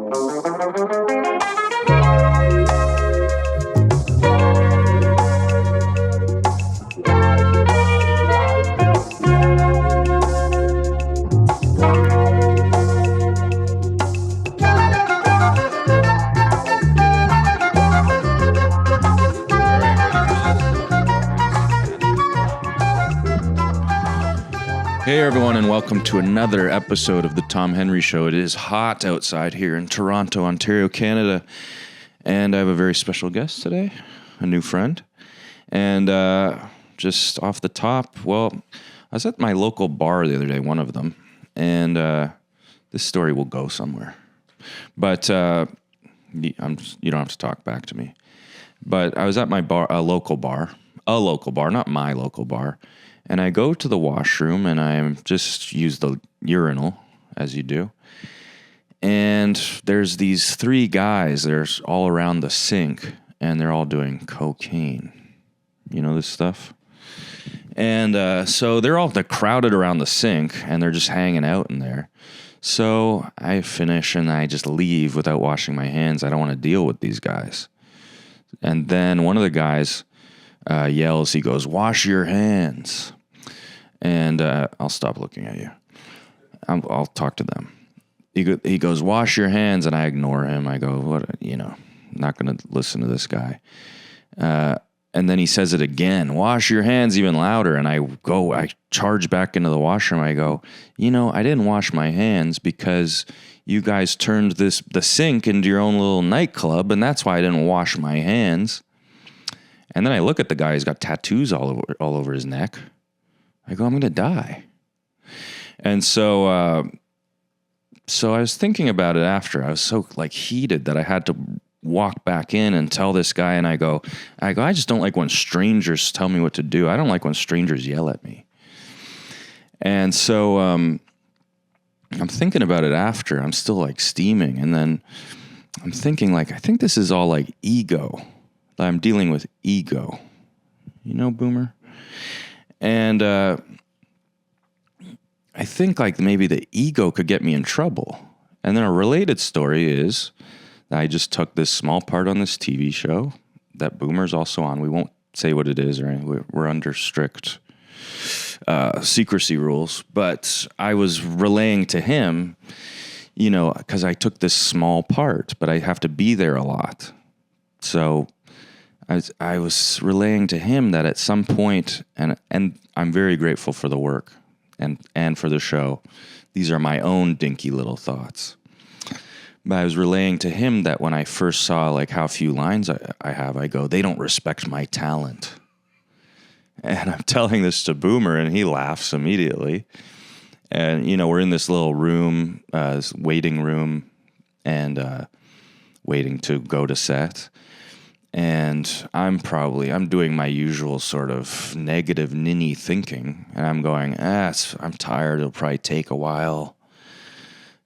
Hey everyone, and welcome to another episode of the Tom Henry Show. It is hot outside here in Toronto, Ontario, Canada, and I have a very special guest today, a new friend. And just off the top, well, I was at my local bar the other day, one of them, and this story will go somewhere. But you don't have to talk back to me. But I was at my bar, a local bar, not my local bar. And I go to the washroom and I just use the urinal, as you do. And there's these three guys, they're all around the sink, and they're all doing cocaine. You know this stuff? And so they're crowded around the sink, and they're just hanging out in there. So I finish and I just leave without washing my hands. I don't want to deal with these guys. And then one of the guys yells, he goes, "Wash your hands." And I'll stop looking at you. I'll talk to them. He goes, "Wash your hands," and I ignore him. I go, "What? Not going to listen to this guy." And then he says it again, "Wash your hands," even louder. And I charge back into the washroom. I go, I didn't wash my hands because you guys turned the sink into your own little nightclub, and that's why I didn't wash my hands. And then I look at the guy. He's got tattoos all over his neck. I go, I'm going to die. And so I was thinking about it after. I was so heated that I had to walk back in and tell this guy. And I go, I just don't like when strangers tell me what to do. I don't like when strangers yell at me. And so I'm thinking about it after. I'm still steaming. And then I'm thinking I think this is all ego. I'm dealing with ego. Boomer? And I think maybe the ego could get me in trouble. And then a related story is that I just took this small part on this TV show that Boomer's also on. We won't say what it is, or anything. We're under strict secrecy rules. But I was relaying to him, because I took this small part, but I have to be there a lot. So I was relaying to him that at some point, and I'm very grateful for the work and for the show. These are my own dinky little thoughts. But I was relaying to him that when I first saw how few lines I have, I go, they don't respect my talent. And I'm telling this to Boomer, and he laughs immediately. And, we're in this little room, this waiting room, and waiting to go to set. And I'm doing my usual sort of negative ninny thinking. And I'm going, I'm tired. It'll probably take a while.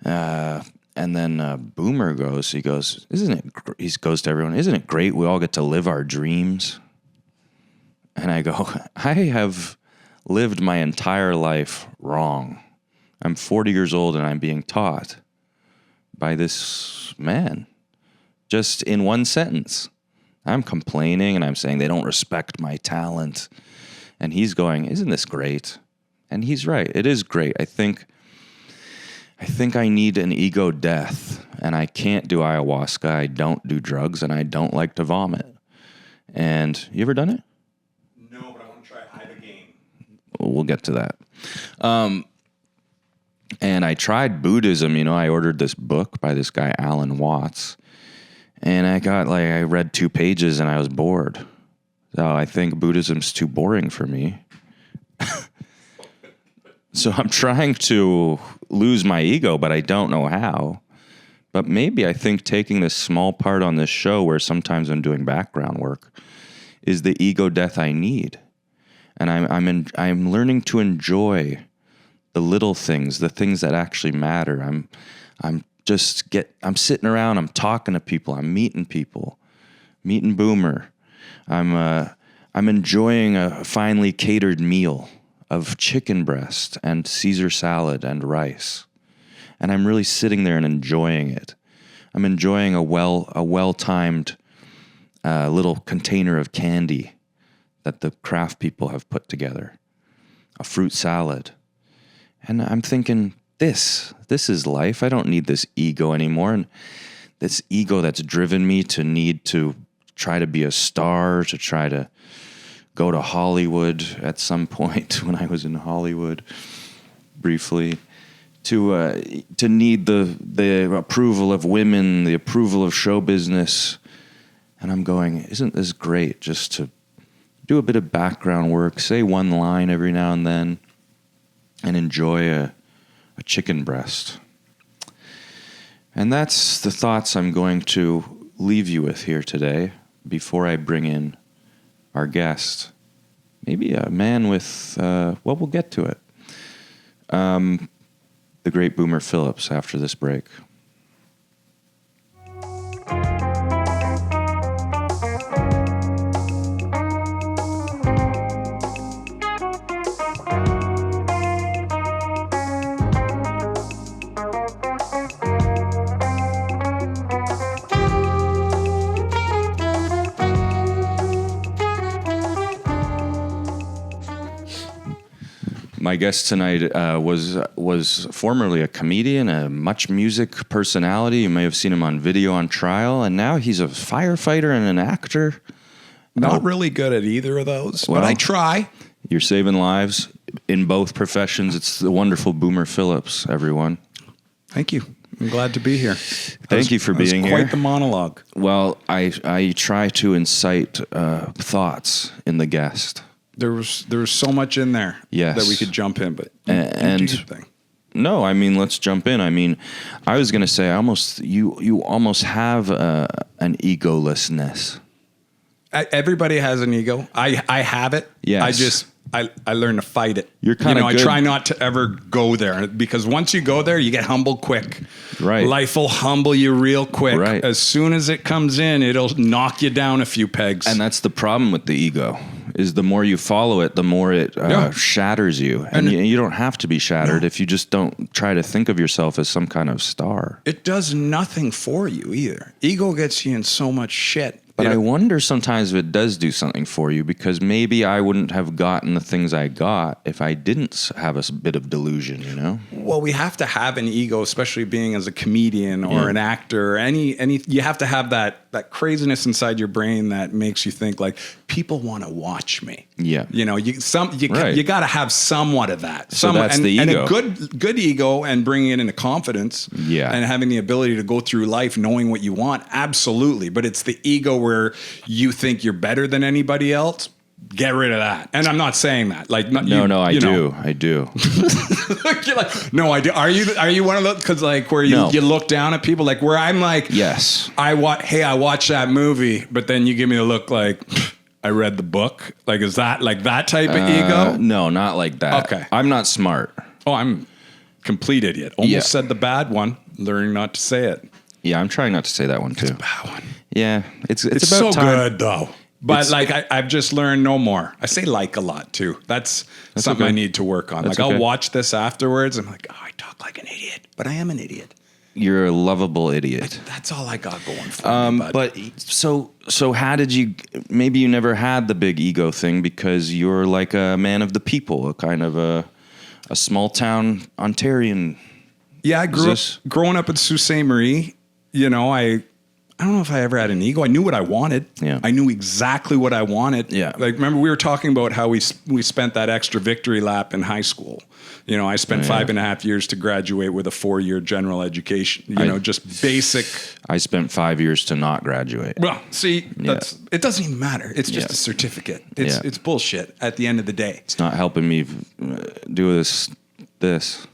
And then Boomer goes, he goes to everyone, "Isn't it great we all get to live our dreams?" And I go, I have lived my entire life wrong. I'm 40 years old and I'm being taught by this man. Just in one sentence. I'm complaining and I'm saying they don't respect my talent. And he's going, "Isn't this great?" And he's right. It is great. I think I need an ego death, and I can't do ayahuasca. I don't do drugs, and I don't like to vomit. And you ever done it? No, but I want to try Ibogaine. We'll get to that. And I tried Buddhism. I ordered this book by this guy, Alan Watts. And I read 2 pages and I was bored. So I think Buddhism's too boring for me. So I'm trying to lose my ego, but I don't know how. But maybe I think taking this small part on this show where sometimes I'm doing background work is the ego death I need. And I'm learning to enjoy the little things, the things that actually matter. I'm sitting around, I'm talking to people, I'm meeting people, meeting Boomer. I'm enjoying a finely catered meal of chicken breast and Caesar salad and rice. And I'm really sitting there and enjoying it. I'm enjoying a well-timed little container of candy that the craft people have put together, a fruit salad. And I'm thinking, this is life. I don't need this ego anymore. And this ego that's driven me to need to try to be a star, to try to go to Hollywood at some point when I was in Hollywood briefly, to need the approval of women, the approval of show business. And I'm going, isn't this great just to do a bit of background work, say one line every now and then, and enjoy a chicken breast. And that's the thoughts I'm going to leave you with here today before I bring in our guest. Maybe a man with, we'll get to it. The great Boomer Phillips after this break. My guest tonight was formerly a comedian, a much music personality. You may have seen him on Video on Trial, and now he's a firefighter and an actor. Not really good at either of those, but I try. You're saving lives in both professions. It's the wonderful Boomer Phillips, everyone. Thank you. I'm glad to be here. Thank you for being here. Quite the monologue. Well, I try to incite thoughts in the guest. There was so much in there that we could jump in, but you do your thing. No, I mean, let's jump in. I mean, I was going to say you almost have an egolessness. Everybody has an ego. I have it. Yes. I learn to fight it. You're kind of I try not to ever go there, because once you go there, you get humbled quick. Right. Life will humble you real quick. Right. As soon as it comes in, it'll knock you down a few pegs. And that's the problem with the ego, is the more you follow it, the more it shatters you. And you don't have to be shattered if you just don't try to think of yourself as some kind of star. It does nothing for you either. Ego gets you in so much shit. But I wonder sometimes if it does do something for you, because maybe I wouldn't have gotten the things I got if I didn't have a bit of delusion, you know? Well, we have to have an ego, especially being as a comedian or an actor. You have to have that craziness inside your brain that makes you think like, people want to watch me. Yeah. You know, you got to have somewhat of that. So that's the ego. And a good ego, and bringing it into confidence. Yeah. And having the ability to go through life knowing what you want. Absolutely. But it's the ego where you think you're better than anybody else. Get rid of that. And I'm not saying that. Like, I do. You're like, no, I do. Are you one of those? Because like where you look down at people, like where I'm like, yes, I watched that movie, but then you give me the look like, I read the book. Like, is that like that type of ego? No, not like that. Okay. I'm not smart. Oh, I'm complete idiot. Almost said the bad one. Learning not to say it. Yeah, I'm trying not to say that one too. It's a bad one. Yeah, it's about so time. good though. But I've just learned no more. I say like a lot too. That's something I need to work on. I'll watch this afterwards. I'm like, oh, I talk like an idiot, but I am an idiot. You're a lovable idiot. That's all I got going for me, but so how did you? Maybe you never had the big ego thing because you're like a man of the people, a kind of a small town Ontarian. Yeah, I grew up growing up in Sault Ste. Marie. You know, I don't know if I ever had an ego. I knew what I wanted. Yeah. I knew exactly what I wanted. Yeah. Like, remember we were talking about how we spent that extra victory lap in high school. You know, I spent 5.5 years to graduate with a 4-year general education. You know, just basic. I spent 5 years to not graduate. Well, see, it doesn't even matter. It's just a certificate. It's bullshit at the end of the day. It's not helping me do this.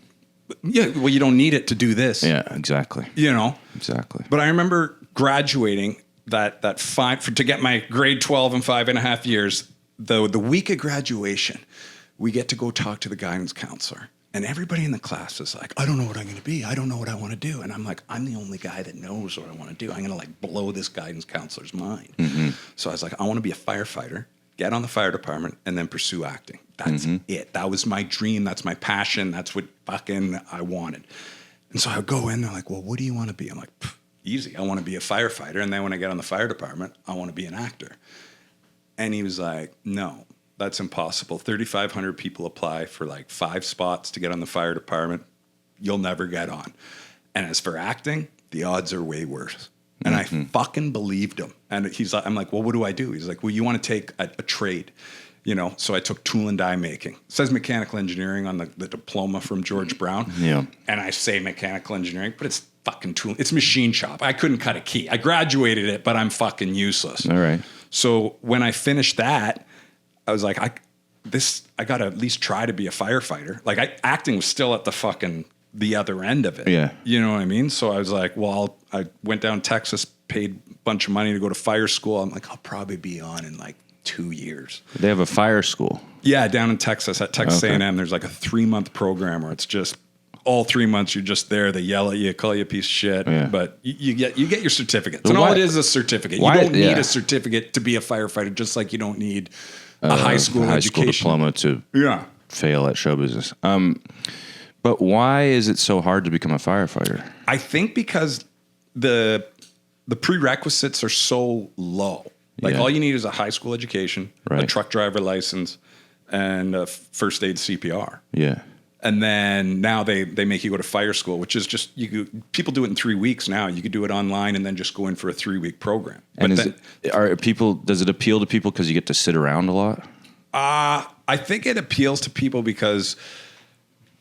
Yeah, well, you don't need it to do this. Yeah, exactly. You know? Exactly. But I remember graduating to get my grade 12 in 5.5 years. The week of graduation, we get to go talk to the guidance counselor. And everybody in the class is like, I don't know what I'm going to be. I don't know what I want to do. And I'm like, I'm the only guy that knows what I want to do. I'm going to like blow this guidance counselor's mind. Mm-hmm. So I was like, I want to be a firefighter, get on the fire department, and then pursue acting. That's it. That was my dream. That's my passion. That's what fucking I wanted. And so I go in, they're like, well, what do you want to be? I'm like, easy. I want to be a firefighter. And then when I get on the fire department, I want to be an actor. And he was like, no, that's impossible. 3,500 people apply for like 5 spots to get on the fire department. You'll never get on. And as for acting, the odds are way worse. And I fucking believed him. And I'm like, well, what do I do? He's like, well, you want to take a trade, you know? So I took tool and die making. It says mechanical engineering on the diploma from George Brown. Yeah. And I say mechanical engineering, but it's fucking tool. It's machine shop. I couldn't cut a key. I graduated it, but I'm fucking useless. All right. So when I finished that, I was like, I got to at least try to be a firefighter. Like acting was still at the other end of it. Yeah. You know what I mean? So I was like, well, I went down to Texas, paid a bunch of money to go to fire school. I'm like, I'll probably be on in like 2 years. They have a fire school. Yeah, down in Texas at Texas A&M, there's like a 3-month program where it's just all 3 months you're just there. They yell at you, call you a piece of shit, but you get your certificate. And all it is a certificate. You don't need a certificate to be a firefighter, just like you don't need a high school education. Diploma to fail at show business. But why is it so hard to become a firefighter? I think because the prerequisites are so low. Like all you need is a high school education, a truck driver license, and a first aid CPR. Yeah. And then now they make you go to fire school, which is just people do it in 3 weeks now. You could do it online and then just go in for a 3-week program. And does it appeal to people because you get to sit around a lot? I think it appeals to people because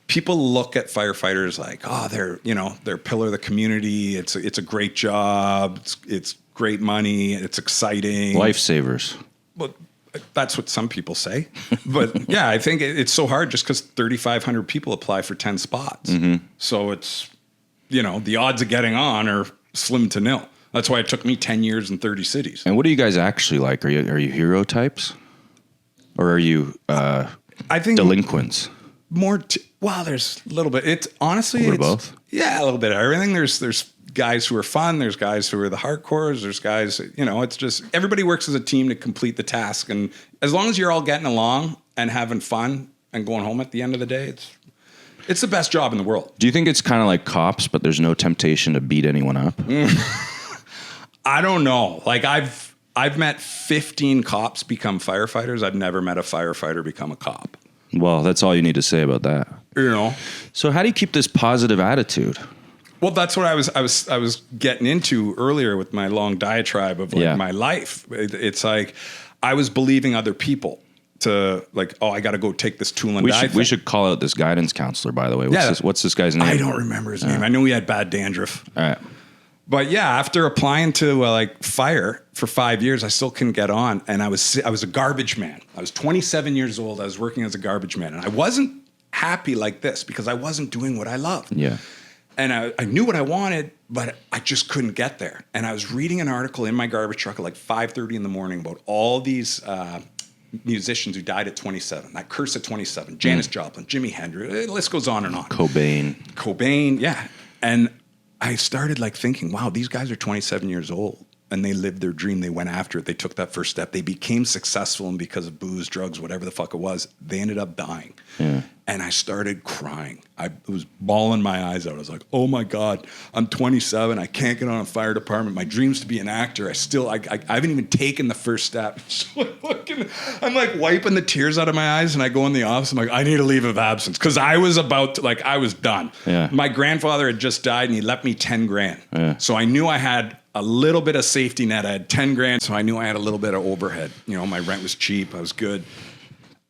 people look at firefighters like, oh, they're a pillar of the community. It's a great job. It's great money. It's exciting. Lifesavers. Well, that's what some people say. But yeah, I think it's so hard just because 3,500 people apply for 10 spots. Mm-hmm. So it's, the odds of getting on are slim to nil. That's why it took me 10 years in 30 cities. And what are you guys actually like? Are you hero types? Or are you I think delinquents? There's a little bit. It's honestly, it's both. Yeah, a little bit of everything. There's guys who are fun. There's guys who are the hardcores. There's guys, it's just everybody works as a team to complete the task. And as long as you're all getting along and having fun and going home at the end of the day, it's the best job in the world. Do you think it's kind of like cops, but there's no temptation to beat anyone up? I don't know. Like I've met 15 cops become firefighters. I've never met a firefighter become a cop. Well, that's all you need to say about that. So how do you keep this positive attitude? Well, that's what I was getting into earlier with my long diatribe of my life. It's like I was believing other people to I got to go take this tool and die. We should call out this guidance counselor, by the way. What's this guy's name? I don't remember his name. I knew he had bad dandruff. All right. But yeah, after applying to fire for 5 years, I still couldn't get on. And I was a garbage man. I was 27 years old. I was working as a garbage man. And I wasn't happy like this because I wasn't doing what I loved. Yeah. And I knew what I wanted, but I just couldn't get there. And I was reading an article in my garbage truck at like 5:30 in the morning about all these musicians who died at 27. That curse at 27. Janis Joplin, Jimi Hendrix. The list goes on and on. Cobain, yeah. And I started thinking, wow, these guys are 27 years old and they lived their dream. They went after it. They took that first step. They became successful, and because of booze, drugs, whatever the fuck it was, they ended up dying. Yeah. And I started crying. I was bawling my eyes out. I was like, oh my God, I'm 27. I can't get on a fire department. My dream's to be an actor. I haven't even taken the first step. So I'm wiping the tears out of my eyes, and I go in the office. I'm like, I need a leave of absence. Cause I was I was done. Yeah. My grandfather had just died and he left me 10 grand. Yeah. So I knew I had a little bit of safety net. I had 10 grand. So I knew I had a little bit of overhead. My rent was cheap. I was good.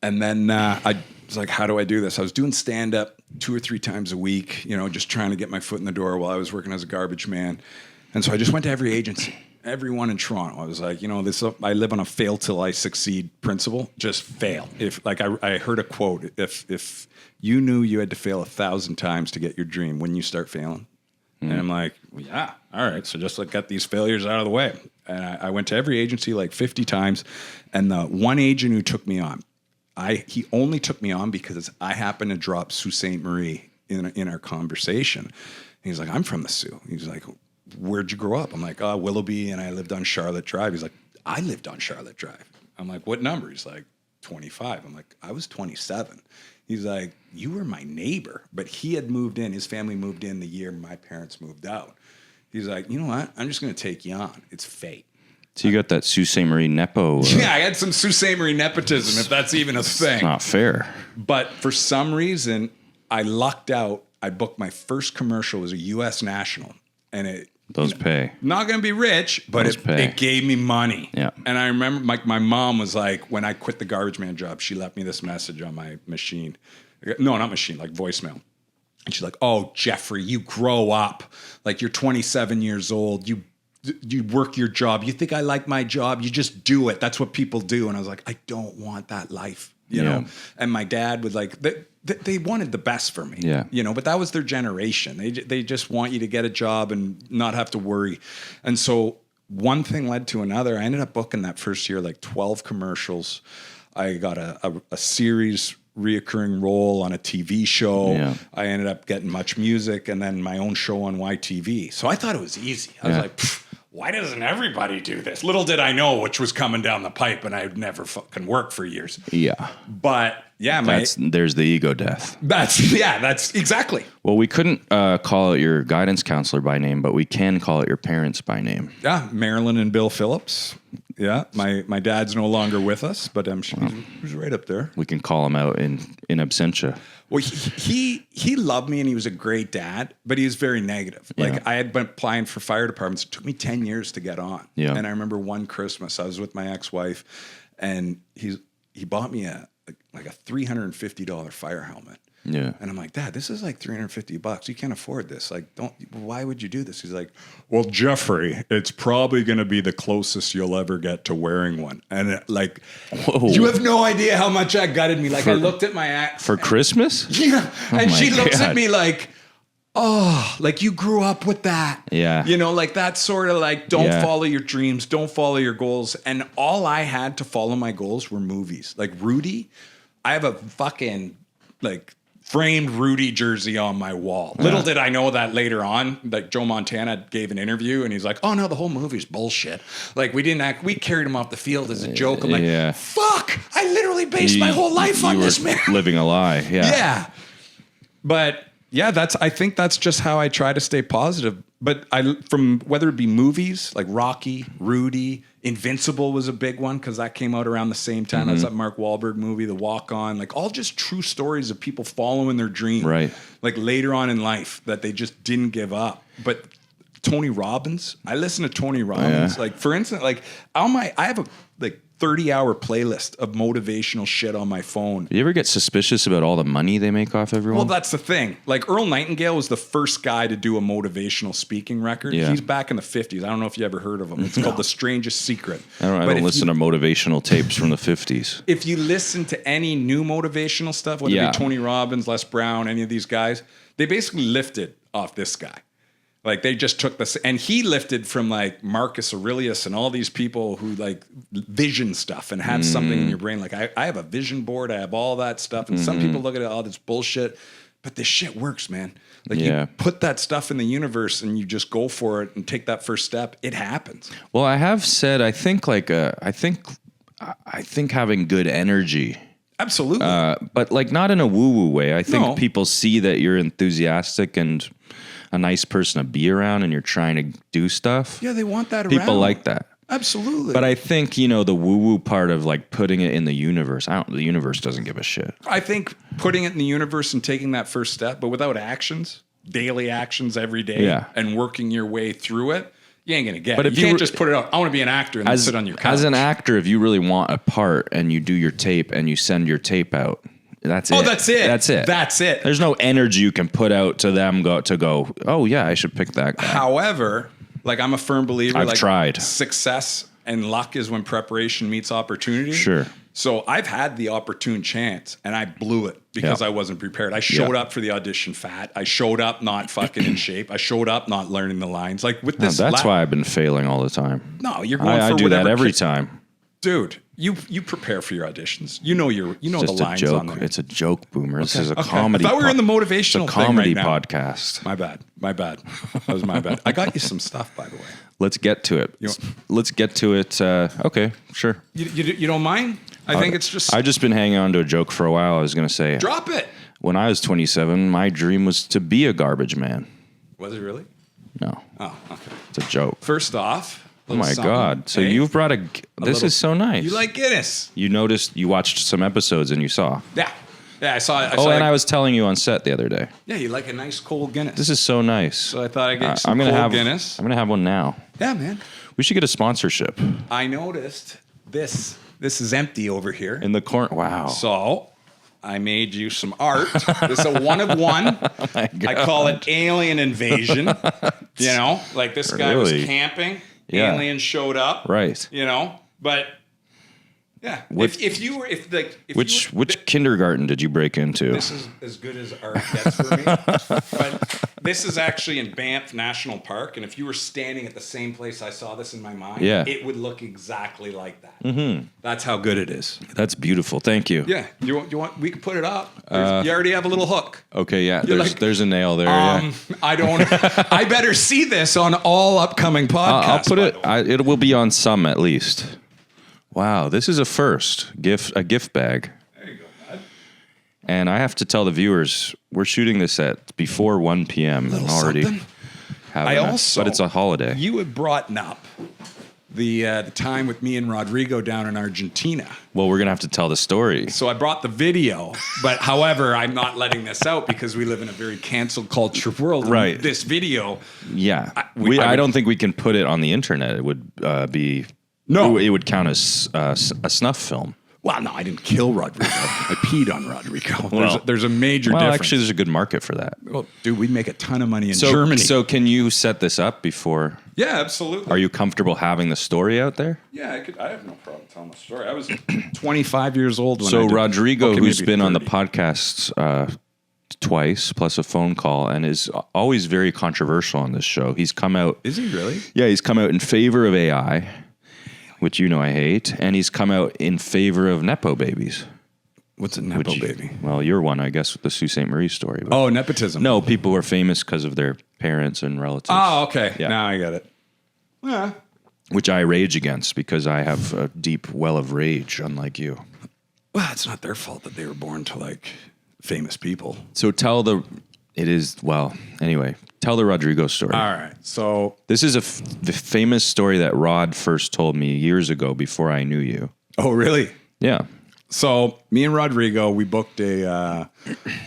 And then I was like, how do I do this? I was doing stand-up 2 or 3 times a week, just trying to get my foot in the door while I was working as a garbage man. And so I just went to every agency, everyone in Toronto. I was like, I live on a fail till I succeed principle. Just fail. I heard a quote, if you knew you had to fail 1,000 times to get your dream, wouldn't you start failing? And I'm like, well, yeah, all right. So just get these failures out of the way. And I went to every agency 50 times. And the one agent who took me on, he only took me on because I happened to drop Sault Ste. Marie in our conversation. And he's like, I'm from the Sault. He's like, where'd you grow up? I'm like, Willoughby, and I lived on Charlotte Drive. He's like, I lived on Charlotte Drive. I'm like, what number? He's like, 25. I'm like, I was 27. He's like, you were my neighbor. But he had moved in. His family moved in the year my parents moved out. He's like, you know what? I'm just going to take you on. It's fate. So you got that Sault Ste. Marie Nepo. Yeah, I had some Sault Ste. Marie nepotism, if that's even a thing. It's not fair. But for some reason, I lucked out. I booked my first commercial. It was a U.S. national. And Those pay. Not going to be rich, but it gave me money. Yeah. And I remember my mom was like, when I quit the garbage man job, she left me this message on my machine. No, not machine, like voicemail. And she's like, oh, Jeffrey, you grow up. Like, you're 27 years old. You work your job. You think I like my job? You just do it. That's what people do. And I was like, I don't want that life, you know? And my dad would like, they wanted the best for me, you know, but that was their generation. They just want you to get a job and not have to worry. And so one thing led to another. I ended up booking that first year, like 12 commercials. I got a series reoccurring role on a TV show. Yeah. I ended up getting Much Music and then my own show on YTV. So I thought it was easy. I was like, why doesn't everybody do this? Little did I know which was coming down the pipe, and I'd never fucking worked for years. Yeah. But yeah, there's the ego death. That's exactly. Well, we couldn't call it your guidance counselor by name, but we can call it your parents by name. Yeah, Marilyn and Bill Phillips. Yeah, my dad's no longer with us, but he's right up there. We can call him out in absentia. Well, he loved me and he was a great dad, but he was very negative. Like I had been applying for fire departments. It took me 10 years to get on. Yeah. And I remember one Christmas I was with my ex-wife and he bought me a $350 fire helmet. Yeah. And I'm like, Dad, this is like $350. You can't afford this. Like, why would you do this? He's like, well, Jeffrey, it's probably going to be the closest you'll ever get to wearing one. And you have no idea how much that gutted me. Like I looked at my ex. For Christmas? Yeah. And she looks at me like, oh, like you grew up with that. Yeah. You know, like that sort of like, don't follow your dreams, don't follow your goals. And all I had to follow my goals were movies. Like Rudy, I have a fucking like framed Rudy jersey on my wall. Little did I know that later on, like Joe Montana gave an interview and he's like, oh no, the whole movie's bullshit. Like we carried him off the field as a joke. I'm like, fuck, I literally based my whole life on this man. Living a lie. Yeah. Yeah. But yeah, I think that's just how I try to stay positive. But from whether it be movies like Rocky, Rudy, Invincible was a big one because that came out around the same time. Mm-hmm. That's that Mark Wahlberg movie, The Walk On, like all just true stories of people following their dream. Right. Like later on in life that they just didn't give up. But Tony Robbins, I listen to Tony Robbins. Like for instance, like I have a 30-hour playlist of motivational shit on my phone. You ever get suspicious about all the money they make off everyone? Well, that's the thing. Like Earl Nightingale was the first guy to do a motivational speaking record. Yeah. He's back in the 50s. I don't know if you ever heard of him. It's called The Strangest Secret. I don't listen to motivational tapes from the 50s. If you listen to any new motivational stuff, whether it be Tony Robbins, Les Brown, any of these guys, they basically lifted off this guy. Like they just took this, and he lifted from like Marcus Aurelius and all these people who like vision stuff and have something in your brain. Like I have a vision board, I have all that stuff, and some people look at it, oh, this bullshit, but this shit works, man. Like you put that stuff in the universe and you just go for it and take that first step, it happens. Well, I have said, I think having good energy. Absolutely. But like not in a woo-woo way. I think people see that you're enthusiastic and a nice person to be around and you're trying to do stuff. Yeah, they want that around. People like that. Absolutely. But I think, the woo-woo part of like putting it in the universe, the universe doesn't give a shit. I think putting it in the universe and taking that first step, but without actions, daily actions every day, and working your way through it, you ain't going to get it. You can't just put it out, I want to be an actor and then sit on your couch. As an actor, if you really want a part and you do your tape and you send your tape out, that's it. Oh, that's it. That's it. That's it. There's no energy you can put out to them to go, oh, yeah, I should pick that guy. However, like I'm a firm believer. I've tried. Success and luck is when preparation meets opportunity. Sure. So I've had the opportune chance and I blew it because I wasn't prepared. I showed up for the audition fat. I showed up not fucking in shape. I showed up not learning the lines. Like with this. That's why I've been failing all the time. No, you're going for I do that every time. Dude, you prepare for your auditions. You know the lines on there. It's a joke, Boomer. This is a comedy. I thought we were in the motivational it's a comedy thing right podcast. My bad. That was my bad. I got you some stuff, by the way. Let's get to it. Let's get to it. Okay, sure. You don't mind? I think it's just... I've just been hanging on to a joke for a while. I was going to say... Drop it! When I was 27, my dream was to be a garbage man. Was it really? No, Oh, okay. it's a joke. First off, Oh my God! So hey? you've brought this little- is so nice. You like Guinness? You noticed you watched some episodes and you saw. Yeah. Yeah, I saw it. I was telling you on set the other day. Yeah, you like a nice cold Guinness. This is so nice. So I thought I'd get some I'm gonna cold have Guinness. I'm gonna have one now. Yeah, man. We should get a sponsorship I noticed this. This is empty over here. in the corner. Wow. So I made you some art. This is a one of one. Oh my God. I call it alien invasion. You know, like this guy was Really? camping. Yeah. Aliens showed up. Right. You know, but yeah. What- if you were if Which kindergarten did you break into? this is as good as art gets for me. But this is actually in Banff National Park, and if you were standing at the same place I saw this in my mind, Yeah. it would look exactly like that. Mm-hmm. That's how good it is. That's beautiful. Thank you. Yeah, you want? We can put it up. You already have a little hook. Okay. Yeah. You're There's a nail there. Yeah. I don't. I better see this on all upcoming podcasts. I'll put by it. the way. It will be on some at least. Wow, this is a first a gift bag. There you go, bud. And I have to tell the viewers we're shooting this at before 1 p.m. Little already. something. But it's a holiday. You had brought up the time with me and Rodrigo down in Argentina. Well, we're gonna have to tell the story. So I brought the video, but however, I'm not letting this out because we live in a very cancel culture world. And Right. This video, Yeah, I I would- don't think we can put it on the internet. It would be No. It would count as a snuff film. well, no, I didn't kill Rodrigo. I peed on Rodrigo. Well- there's a major Well, difference. actually, there's a good market for that. Well, dude, we'd make a ton of money in So, Germany. so can you set this up before? yeah, absolutely. Are you comfortable having the story out there? Yeah, I have no problem telling the story. I was 25 years old when I So did- Rodrigo, okay, who's maybe been on the 30. podcast twice, plus a phone call, and is always very controversial on this show. He's come out. Is he really? Yeah, he's come out in favor of AI, which you know I hate, and he's come out in favor of nepo babies. What's a nepo which- baby? Well, you're one, I guess, with the Sault Ste. Marie story. But Oh, nepotism. no, people who are famous because of their parents and relatives. Oh, okay. Yeah. Now I get it. Yeah. Which I rage against because I have a deep well of rage, unlike you. Well, it's not their fault that they were born to like famous people. So tell the Rodrigo story. All right. So, This is the famous story that Rod first told me years ago before I knew you. oh, really? Yeah. So, me and Rodrigo, we booked a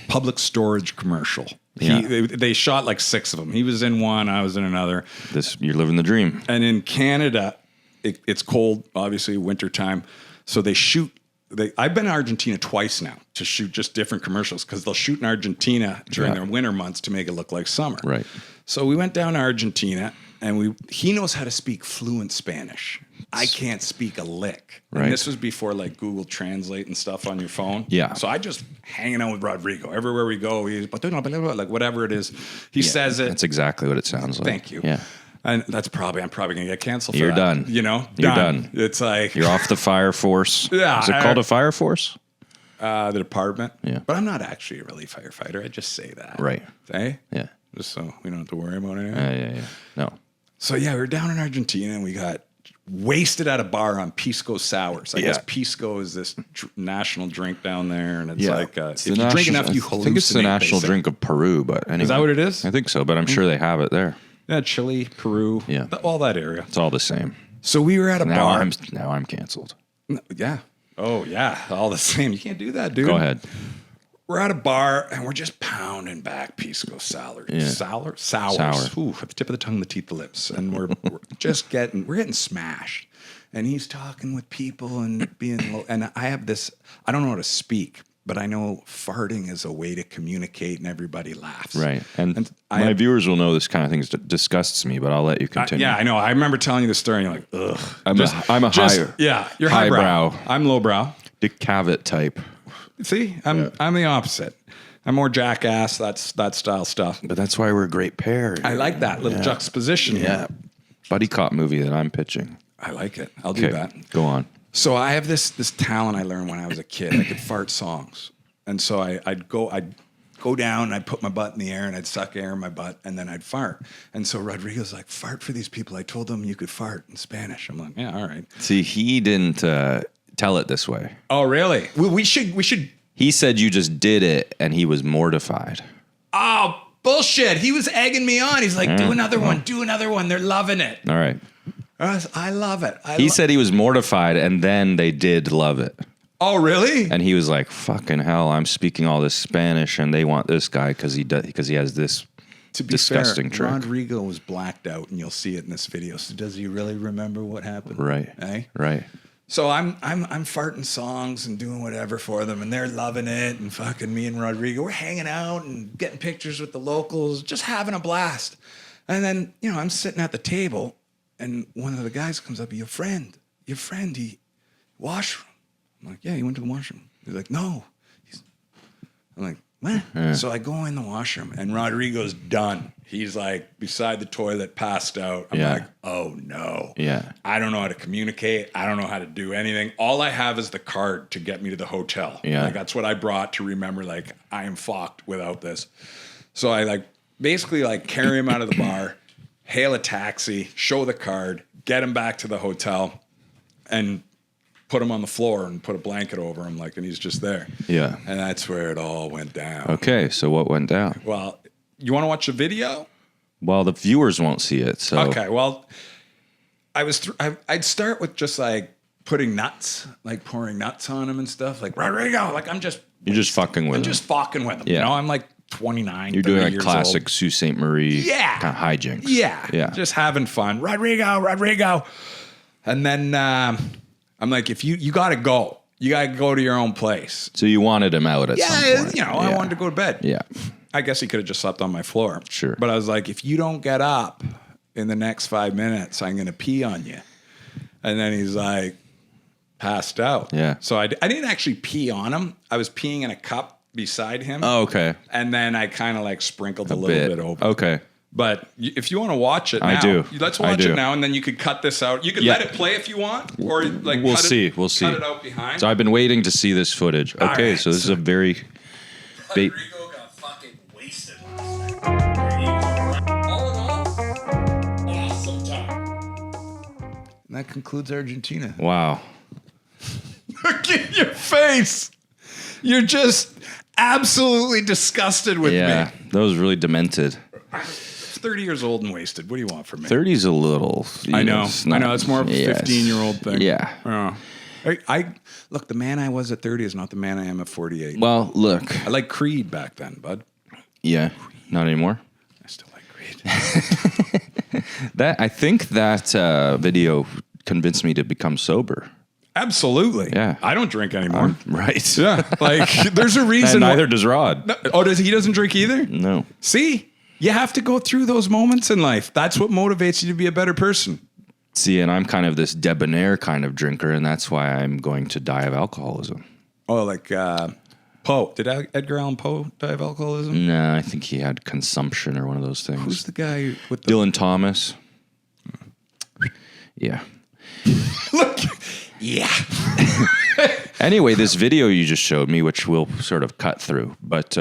public storage commercial. Yeah. They shot like 6 of them. He was in one, I was in another. You're living the dream. And in Canada, it's cold, obviously, wintertime. So they shoot. I've been to Argentina twice now to shoot just different commercials because they'll shoot in Argentina during their winter months to make it look like summer. Right. So we went down to Argentina, and he knows how to speak fluent Spanish. I can't speak a lick. Right. And this was before like Google Translate and stuff on your phone. Yeah. So I just hanging out with Rodrigo everywhere we go. He's like whatever it is, he says it. That's exactly what it sounds like. Thank you. Yeah. And I'm probably gonna get canceled. You're for that, done. You know, You're done. It's like You're off the fire force. Yeah, Is it called a fire force? the department. Yeah. But I'm not actually a really firefighter. I just say that. Right. Hey. Yeah. Just so we don't have to worry about anything. Yeah. No. So yeah, we were down in Argentina and we got wasted at a bar on Pisco sours. I guess Yeah. Pisco is this national drink down there, and it's Yeah. like It's if the you drink national- enough, you hallucinate. I think it's the national they say. drink of Peru, but anyway. Is that what it is? I think so, but I'm sure they have it there. Yeah, Chile, Peru, Yeah. all that area. It's all the same. So we were at a Now bar. I'm canceled. Yeah. Oh yeah, all the same. You can't do that, dude. Go ahead. We're at a bar and we're just pounding back Pisco sour. Yeah. Sours. Sour. Ooh, at the tip of the tongue, the teeth, the lips. And we're just getting smashed. And he's talking with people and and I have this, I don't know how to speak, but I know farting is a way to communicate and everybody laughs. Right. And I my have- viewers will know this kind of thing disgusts me, but I'll let you continue. yeah, I know. I remember telling you the story and you're like, ugh. I'm a higher. Yeah, you're highbrow. highbrow. I'm lowbrow. Dick Cavett type. See, I'm the opposite. I'm more jackass, that style stuff. But that's why we're a great pair. I like that little juxtaposition. Yeah. Buddy cop movie that I'm pitching. I like it. I'll do that. Go on. So I have this talent I learned when I was a kid. I could fart songs, and so I'd go down and I'd put my butt in the air and I'd suck air in my butt and then I'd fart. And so Rodrigo's like, fart for these people. I told them you could fart in Spanish. I'm like, yeah, all right. See, he didn't tell it this way. Oh, really? We should. He said you just did it and he was mortified. Oh, bullshit. He was egging me on. He's like, do another one, do another one. They're loving it. All right. I love it. He said he was mortified, and then they did love it. Oh, really? And he was like, fucking hell, I'm speaking all this Spanish, and they want this guy because he has this To be disgusting fair, trick. Rodrigo was blacked out, and you'll see it in this video. So does he really remember what happened? Right. Eh? Right. So I'm farting songs and doing whatever for them, and they're loving it. And fucking me and Rodrigo, we're hanging out and getting pictures with the locals, just having a blast. And then, you know, I'm sitting at the table, and one of the guys comes up, your friend, he washroom. I'm like, yeah, he went to the washroom. He's like, no. I'm like, what? Yeah. So I go in the washroom, and Rodrigo's done. He's like beside the toilet, passed out. I'm like, oh no. Yeah. I don't know how to communicate. I don't know how to do anything. All I have is the card to get me to the hotel. Yeah. Like that's what I brought to remember, like, I am fucked without this. So I basically carry him out of the bar, hail a taxi, show the card, get him back to the hotel, and put him on the floor and put a blanket over him, and he's just there. Yeah. And that's where it all went down. Okay, so what went down? Well, you want to watch the video? Well, the viewers won't see it, so... Okay, well, I'd start with just putting nuts, pouring nuts on him and stuff. Rodrigo, I'm just... You're just fucking with I'm him. just fucking with him. Yeah. You know, I'm 29, You're 30 doing years classic old. Sault Ste. Marie Yeah. kind of hijinks. Yeah. Just having fun. Rodrigo. And then I'm like, if you got to go. You got to go to your own place. So you wanted him out at some point. I wanted to go to bed. Yeah. I guess he could have just slept on my floor. Sure. But I was like, if you don't get up in the next 5 minutes, I'm going to pee on you. And then he's like, passed out. Yeah. So I didn't actually pee on him. I was peeing in a cup beside him. Oh, okay. And then I kind of sprinkled a little bit over. Okay. But if you want to watch it now, I do. Let's I watch do. it now, and then you could cut this out. You could let it play if you want, or We'll see. We'll see. Cut it out behind. So I've been waiting to see this footage. Okay, right, so this is a very... Rodrigo got fucking wasted. All in all, awesome time. And that concludes Argentina. Wow. Look at your face. You're just absolutely disgusted with me. Yeah, that was really demented. 30 years old and wasted. What do you want from me? 30's a little... I know. it's not- It's more of a yes. 15-year-old thing. Yeah. I look, the man I was at 30 is not the man I am at 48. Well, look. I like Creed back then, bud. Yeah, not anymore. I still like Creed. I think that video convinced me to become sober. Absolutely. Yeah. I don't drink anymore. Right. Yeah. There's a reason. And neither does Rod. Oh, he doesn't drink either? No. See? You have to go through those moments in life. That's what motivates you to be a better person. See, and I'm kind of this debonair kind of drinker, and that's why I'm going to die of alcoholism. Oh, Poe. Did Edgar Allan Poe die of alcoholism? No, I think he had consumption or one of those things. Who's the guy with the... Dylan Thomas. Yeah. Look. Yeah. Anyway, this video you just showed me, which we'll sort of cut through, but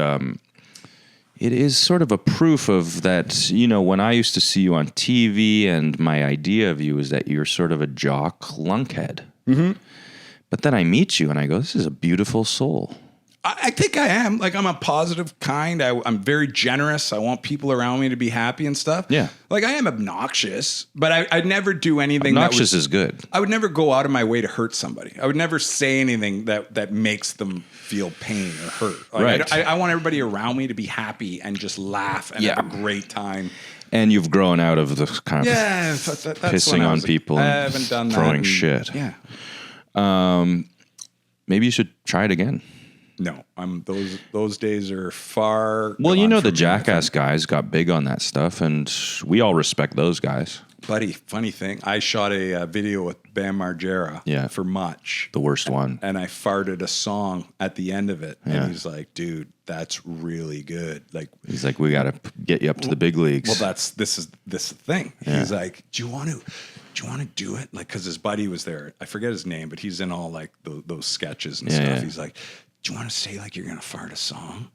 it is sort of a proof of that, when I used to see you on TV and my idea of you is that you're sort of a jock lunkhead. Mm-hmm. But then I meet you and I go, this is a beautiful soul. I think I am. I'm a positive kind. I'm very generous. I want people around me to be happy and stuff. Yeah. I am obnoxious, but I'd never do anything Obnoxious is good. I would never go out of my way to hurt somebody. I would never say anything that makes them feel pain or hurt. Right. I want everybody around me to be happy and just laugh and have a great time. And you've grown out of the kind of that's pissing when I on was people I and haven't done throwing that shit. Yeah. Maybe you should try it again. No, those days are far. Well, gone the for me, Jackass guys got big on that stuff, and we all respect those guys. Buddy, funny thing, I shot a video with Bam Margera for Much. The worst one. And I farted a song at the end of it. Yeah. And he's like, dude, that's really good. He's like, we got to get you up to the big leagues. Well, this is the thing. Yeah. He's like, do you want to do it? Because his buddy was there. I forget his name, but he's in all those sketches and stuff. Yeah. He's like, do you want to say you're going to fart a song?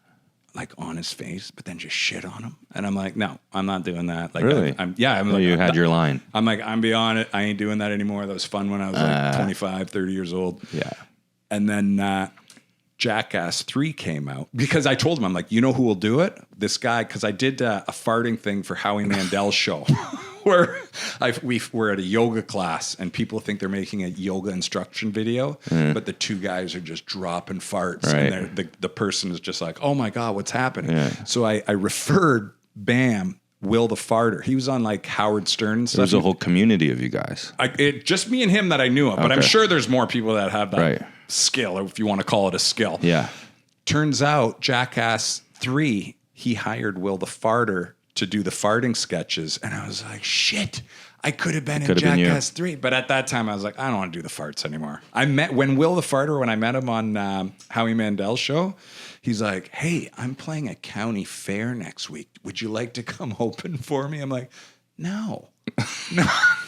On his face, but then just shit on him. And I'm like, no, I'm not doing that. Really? You had your line. I'm like, I'm beyond it. I ain't doing that anymore. That was fun when I was 25, 30 years old. Yeah. And then Jackass 3 came out, because I told him, I'm like, you know who will do it? This guy, because I did a farting thing for Howie Mandel's show where we were at a yoga class and people think they're making a yoga instruction video, but the two guys are just dropping farts. Right. And the person is just like, oh my God, what's happening? Yeah. So I referred Bam, Will the Farter. He was on like Howard Stern and stuff. There's a whole community of you guys. Just me and him that I knew of, but I'm Okay. sure there's more people that have that Right. skill, if you want to call it a skill. Yeah. Turns out Jackass 3, he hired Will the Farter to do the farting sketches. And I was like, shit, I could have been in Could have been you. Jackass 3. But at that time, I was like, I don't want to do the farts anymore. When Will the Farter, when I met him on Howie Mandel's show, he's like, hey, I'm playing a county fair next week. Would you like to come open for me? I'm like, no.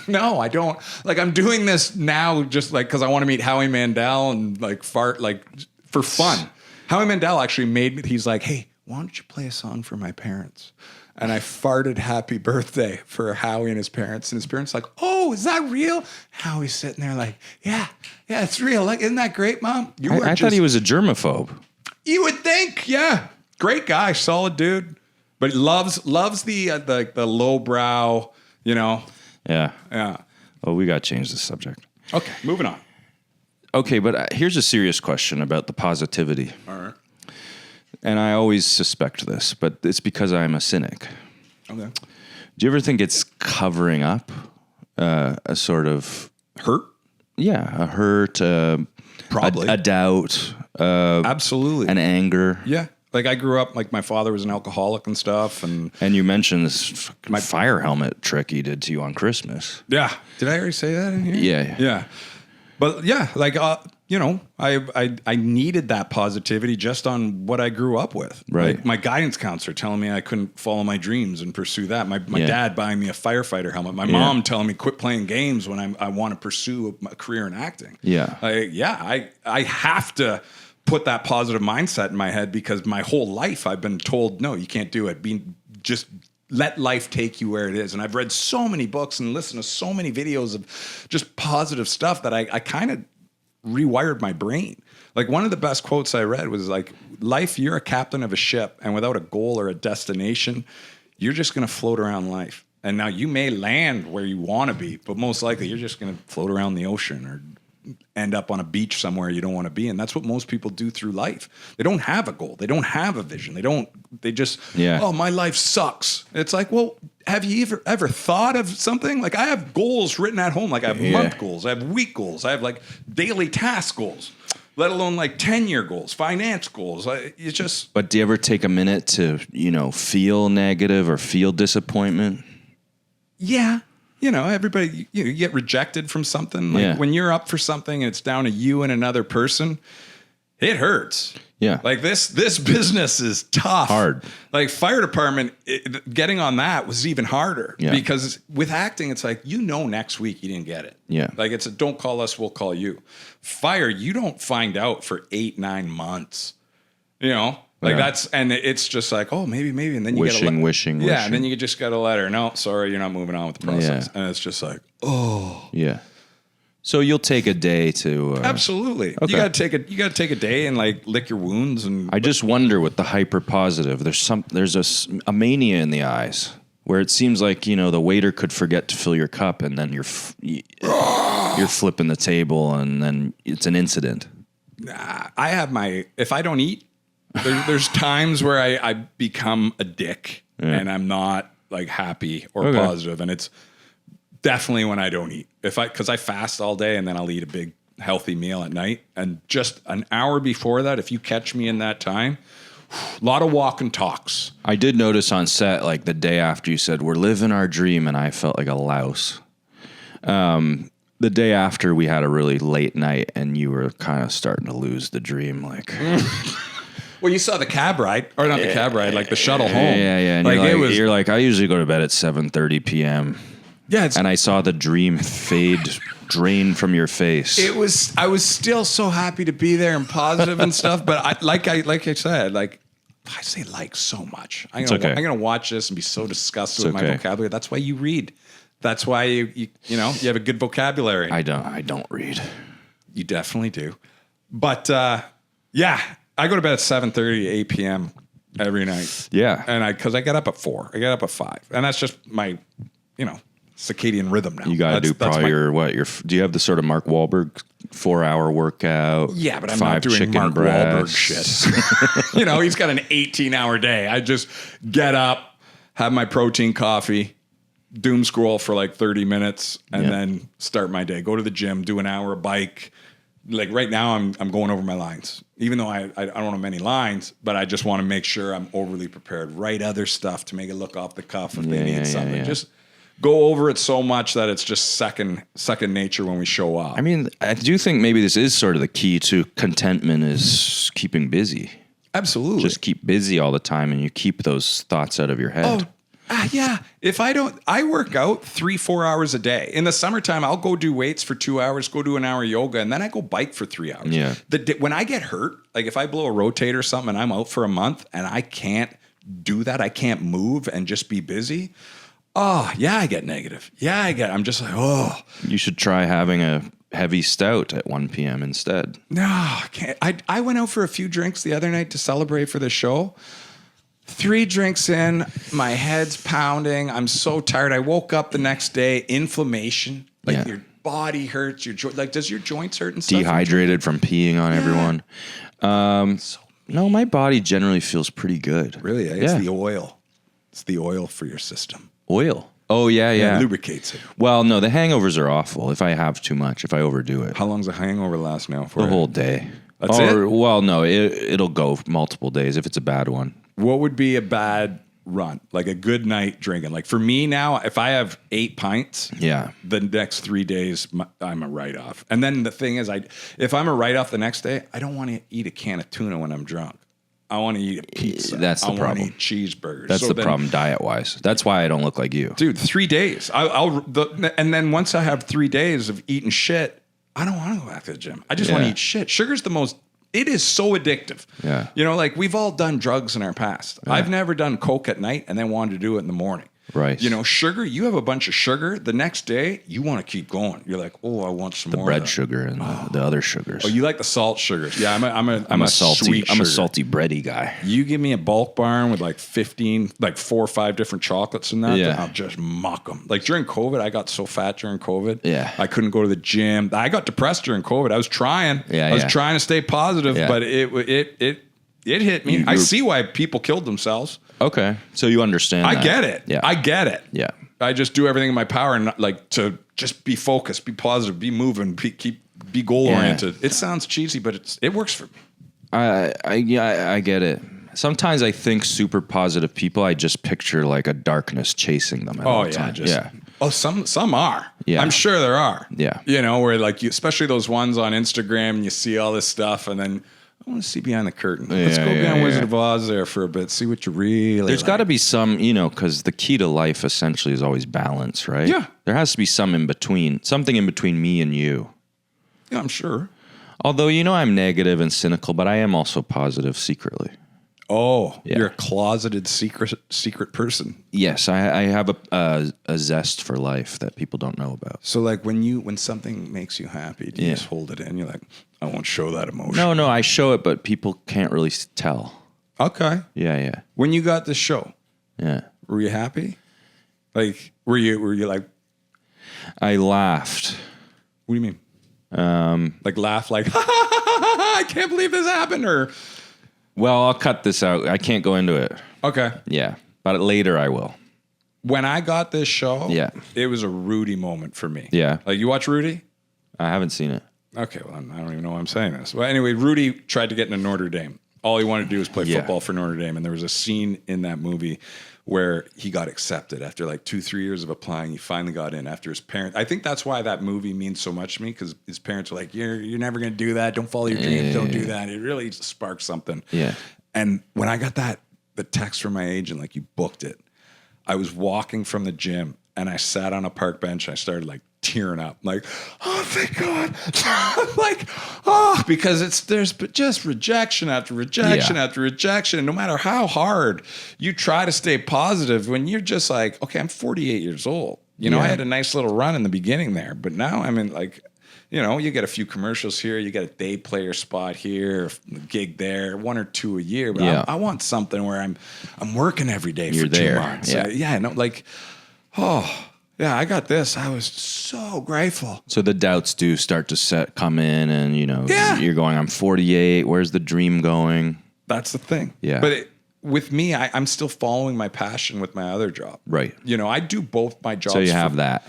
No, I don't. Like, I'm doing this now just like because I want to meet Howie Mandel and like fart like for fun. Howie Mandel actually made me, he's like, hey, why don't you play a song for my parents? And I farted happy birthday for Howie and his parents. And his parents like, oh, is that real? Howie's sitting there like, yeah, it's real. Like, isn't that great, Mom? I thought he was a germaphobe. You would think, yeah. Great guy, solid dude. But loves the lowbrow, you know. Yeah. Yeah. Well, we got to change the subject. Okay, moving on. Okay, but here's a serious question about the positivity. All right. And I always suspect this, but it's because I'm a cynic. Okay. Do you ever think it's covering up a sort of Hurt? a hurt, Probably. a doubt, Absolutely. an anger? Yeah. Like I grew up, like my father was an alcoholic and stuff. And And you mentioned this fucking fire helmet trick he did to you on Christmas. yeah. Did I already say that in here? Yeah. Yeah. But yeah, like, you know, I needed that positivity just on what I grew up with. Right. Like my guidance counselor telling me I couldn't follow my dreams and pursue that. My dad buying me a firefighter helmet. My mom telling me quit playing games when I want to pursue a career in acting. Yeah. I have to put that positive mindset in my head because my whole life I've been told, no, you can't do it. Just let life take you where it is. And I've read so many books and listened to so many videos of just positive stuff that I kind of rewired my brain. Like one of the best quotes I read was like, life, you're a captain of a ship, and without a goal or a destination, you're just going to float around life. And now you may land where you want to be, but most likely you're just going to float around the ocean or end up on a beach somewhere you don't want to be. And that's what most people do through life. They don't have a goal. They don't have a vision. They just, oh, my life sucks. It's like, well, have you ever thought of something? Like I have goals written at home. Like I have month goals. I have week goals. I have like daily task goals, let alone like 10-year goals, finance goals. It's just. But do you ever take a minute to, feel negative or feel disappointment? Yeah. You know, everybody, you get rejected from something. Like when you're up for something and it's down to you and another person, it hurts. Yeah. Like this business is tough. Hard. Like fire department, getting on that was even harder. Yeah. Because with acting, it's like, next week you didn't get it. Yeah. Like it's don't call us, we'll call you. Fire, you don't find out for 8-9 months. Like that's, and it's just like, oh, maybe. And then you get wishing. Yeah. And then you just got a letter. No, sorry, you're not moving on with the process. Yeah. And it's just like, oh. Yeah. So you'll take a day to. Absolutely. Okay. You gotta take a day and like lick your wounds. And I just wonder with the hyper positive, there's a mania in the eyes where it seems like, the waiter could forget to fill your cup and then you're flipping the table and then it's an incident. I have if I don't eat, there's times where I become a dick and I'm not like happy or positive, and it's definitely when I don't eat. Because I fast all day and then I'll eat a big healthy meal at night, and just an hour before that, if you catch me in that time, a lot of walk and talks. I did notice on set, like the day after you said we're living our dream, and I felt like a louse. The day after we had a really late night, and you were kind of starting to lose the dream, like. Well, you saw the cab ride, or not the cab ride, like the shuttle home. Yeah. And like you're like, I usually go to bed at 7:30 p.m. Yeah, and I saw the dream drain from your face. I was still so happy to be there and positive and stuff. But I said, I say so much. I'm gonna watch this and be so disgusted with my vocabulary. That's why you read. That's why you have a good vocabulary. I don't read. You definitely do. But yeah. I go to bed at 7:30, 8 p.m. every night. Yeah. And because I get up at 4. I get up at 5. And that's just my, circadian rhythm now. You got to do probably do you have the sort of Mark Wahlberg 4-hour workout? Yeah, but I'm 5 not doing chicken Mark Wahlberg breasts? shit. He's got an 18-hour day. I just get up, have my protein coffee, doom scroll for like 30 minutes, and then start my day. Go to the gym, do an hour of bike. Like right now, I'm going over my lines. Even though I don't have many lines, but I just want to make sure I'm overly prepared. Write other stuff to make it look off the cuff if they need something. Just go over it so much that it's just second nature when we show up. I mean, I do think maybe this is sort of the key to contentment is keeping busy. Absolutely. Just keep busy all the time and you keep those thoughts out of your head. Yeah. If I work out 3-4 hours a day. In the summertime, I'll go do weights for 2 hours, go do an hour yoga, and then I go bike for 3 hours. Yeah. When I get hurt, like if I blow a rotator or something and I'm out for a month and I can't do that, I can't move and just be busy. Oh, yeah, I get negative. I'm just like, oh. You should try having a heavy stout at 1 p.m. instead. No, I can't. I went out for a few drinks the other night to celebrate for the show. 3 drinks in, my head's pounding. I'm so tired. I woke up the next day, inflammation. Like your body hurts. Does your joints hurt and stuff? Dehydrated from peeing on everyone. No, my body generally feels pretty good. Really? It's the oil. It's the oil for your system. Oil? Oh, yeah. It lubricates it. Well, no, the hangovers are awful if I have too much, if I overdo it. How long's a hangover last now for? The whole day. That's it? Well, no, it'll go multiple days if it's a bad one. What would be a bad run? Like a good night drinking? Like for me now, if I have 8 pints, the next 3 days, I'm a write-off. And then the thing is, if I'm a write-off the next day, I don't want to eat a can of tuna when I'm drunk. I want to eat a pizza. That's the problem. I want to eat cheeseburgers. That's problem diet-wise. That's why I don't look like you. Dude, 3 days. And then once I have 3 days of eating shit, I don't want to go back to the gym. I just want to eat shit. Sugar's it is so addictive. Yeah. Like we've all done drugs in our past. Yeah. I've never done coke at night and then wanted to do it in the morning. Right. Sugar, you have a bunch of sugar. The next day, you want to keep going. You're like, oh, I want some more. The bread sugar and the other sugars. Oh, you like the salt sugars. Yeah, I'm a salty, sweet I'm sugar. a salty bready guy. You give me a bulk barn with like 4 or 5 different chocolates in that, then I'll just mock them. Like during COVID, I got so fat during COVID. Yeah. I couldn't go to the gym. I got depressed during COVID. I was trying. I was trying to stay positive, but it hit me. I see why people killed themselves. Okay. So you understand that. I get it. Yeah. I get it. Yeah. I just do everything in my power and to just be focused, be positive, be moving, be goal oriented. It sounds cheesy, but it works for me. I get it. Sometimes I think super positive people, I just picture like a darkness chasing them at all times. Oh, some are. Yeah. I'm sure there are. Yeah. Where like especially those ones on Instagram, and you see all this stuff and then I want to see behind the curtain. Let's go beyond Wizard of Oz there for a bit. See what you really There's got to be some, because the key to life essentially is always balance, right? Yeah. There has to be something in between me and you. Yeah, I'm sure. Although, I'm negative and cynical, but I am also positive secretly. Oh, you're a closeted secret person. Yes, I have a zest for life that people don't know about. So like when something makes you happy, do you just hold it in? You're like, I won't show that emotion. No, I show it, but people can't really tell. Okay. Yeah. When you got this show, were you happy? Like, were you like? I laughed. What do you mean? Like laugh, like I can't believe this happened, or. Well, I'll cut this out. I can't go into it. Okay. Yeah, but later I will. When I got this show, it was a Rudy moment for me. Yeah. Like, you watch Rudy? I haven't seen it. Okay, well, I don't even know why I'm saying this. Well, anyway, Rudy tried to get into Notre Dame. All he wanted to do was play football for Notre Dame. And there was a scene in that movie where he got accepted after like 2-3 years of applying. He finally got in after his parents. I think that's why that movie means so much to me, because his parents were like, you're never going to do that. Don't follow your dreams. Don't do that. It really sparked something. Yeah. And when I got the text from my agent, like, you booked it, I was walking from the gym and I sat on a park bench and I started like tearing up, like, oh, thank God. Like, because there's just rejection after rejection after rejection. And no matter how hard you try to stay positive, when you're just like, okay, I'm 48 years old. I had a nice little run in the beginning there, but now I'm in like, You know, you get a few commercials here, you get a day player spot here, a gig there, 1 or 2 a year. But Yeah. I want something where I'm working every day You're for 2 there. months. Yeah. No, like, yeah, I got this. I was so grateful. So the doubts do start to come in, and Yeah. you're going, I'm 48. Where's the dream going? That's the thing. Yeah. But with me, I'm still following my passion with my other job. Right. You know, I do both my jobs. So you have that.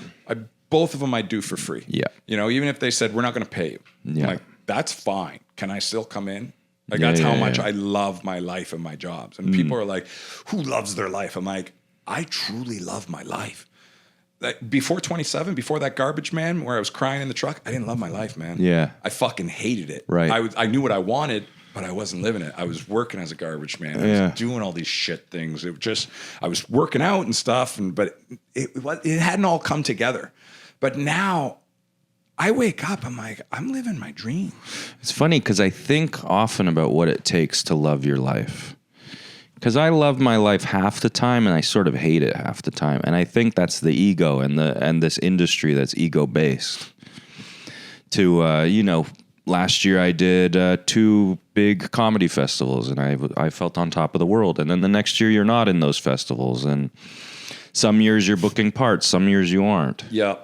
Both of them I do for free. Yeah. You know, even if they said, we're not going to pay you. Yeah. I'm like, that's fine. Can I still come in? Like, Yeah, that's how yeah, much yeah. I love my life and my jobs. And people are like, who loves their life? I'm like, I truly love my life. Like, before 27, before that garbage man where I was crying in the truck, I didn't love my life, man. Yeah. I fucking hated it. Right. I knew what I wanted, but I wasn't living it. I was working as a garbage man. I Yeah. was doing all these shit things. I was working out and stuff, but it hadn't all come together. But now I wake up, I'm like, I'm living my dream. It's funny because I think often about what it takes to love your life. Because I love my life half the time, and I sort of hate it half the time. And I think that's the ego and this industry that's ego based. Last year I did 2 big comedy festivals, and I felt on top of the world. And then the next year you're not in those festivals, and some years you're booking parts, some years you aren't. Yeah.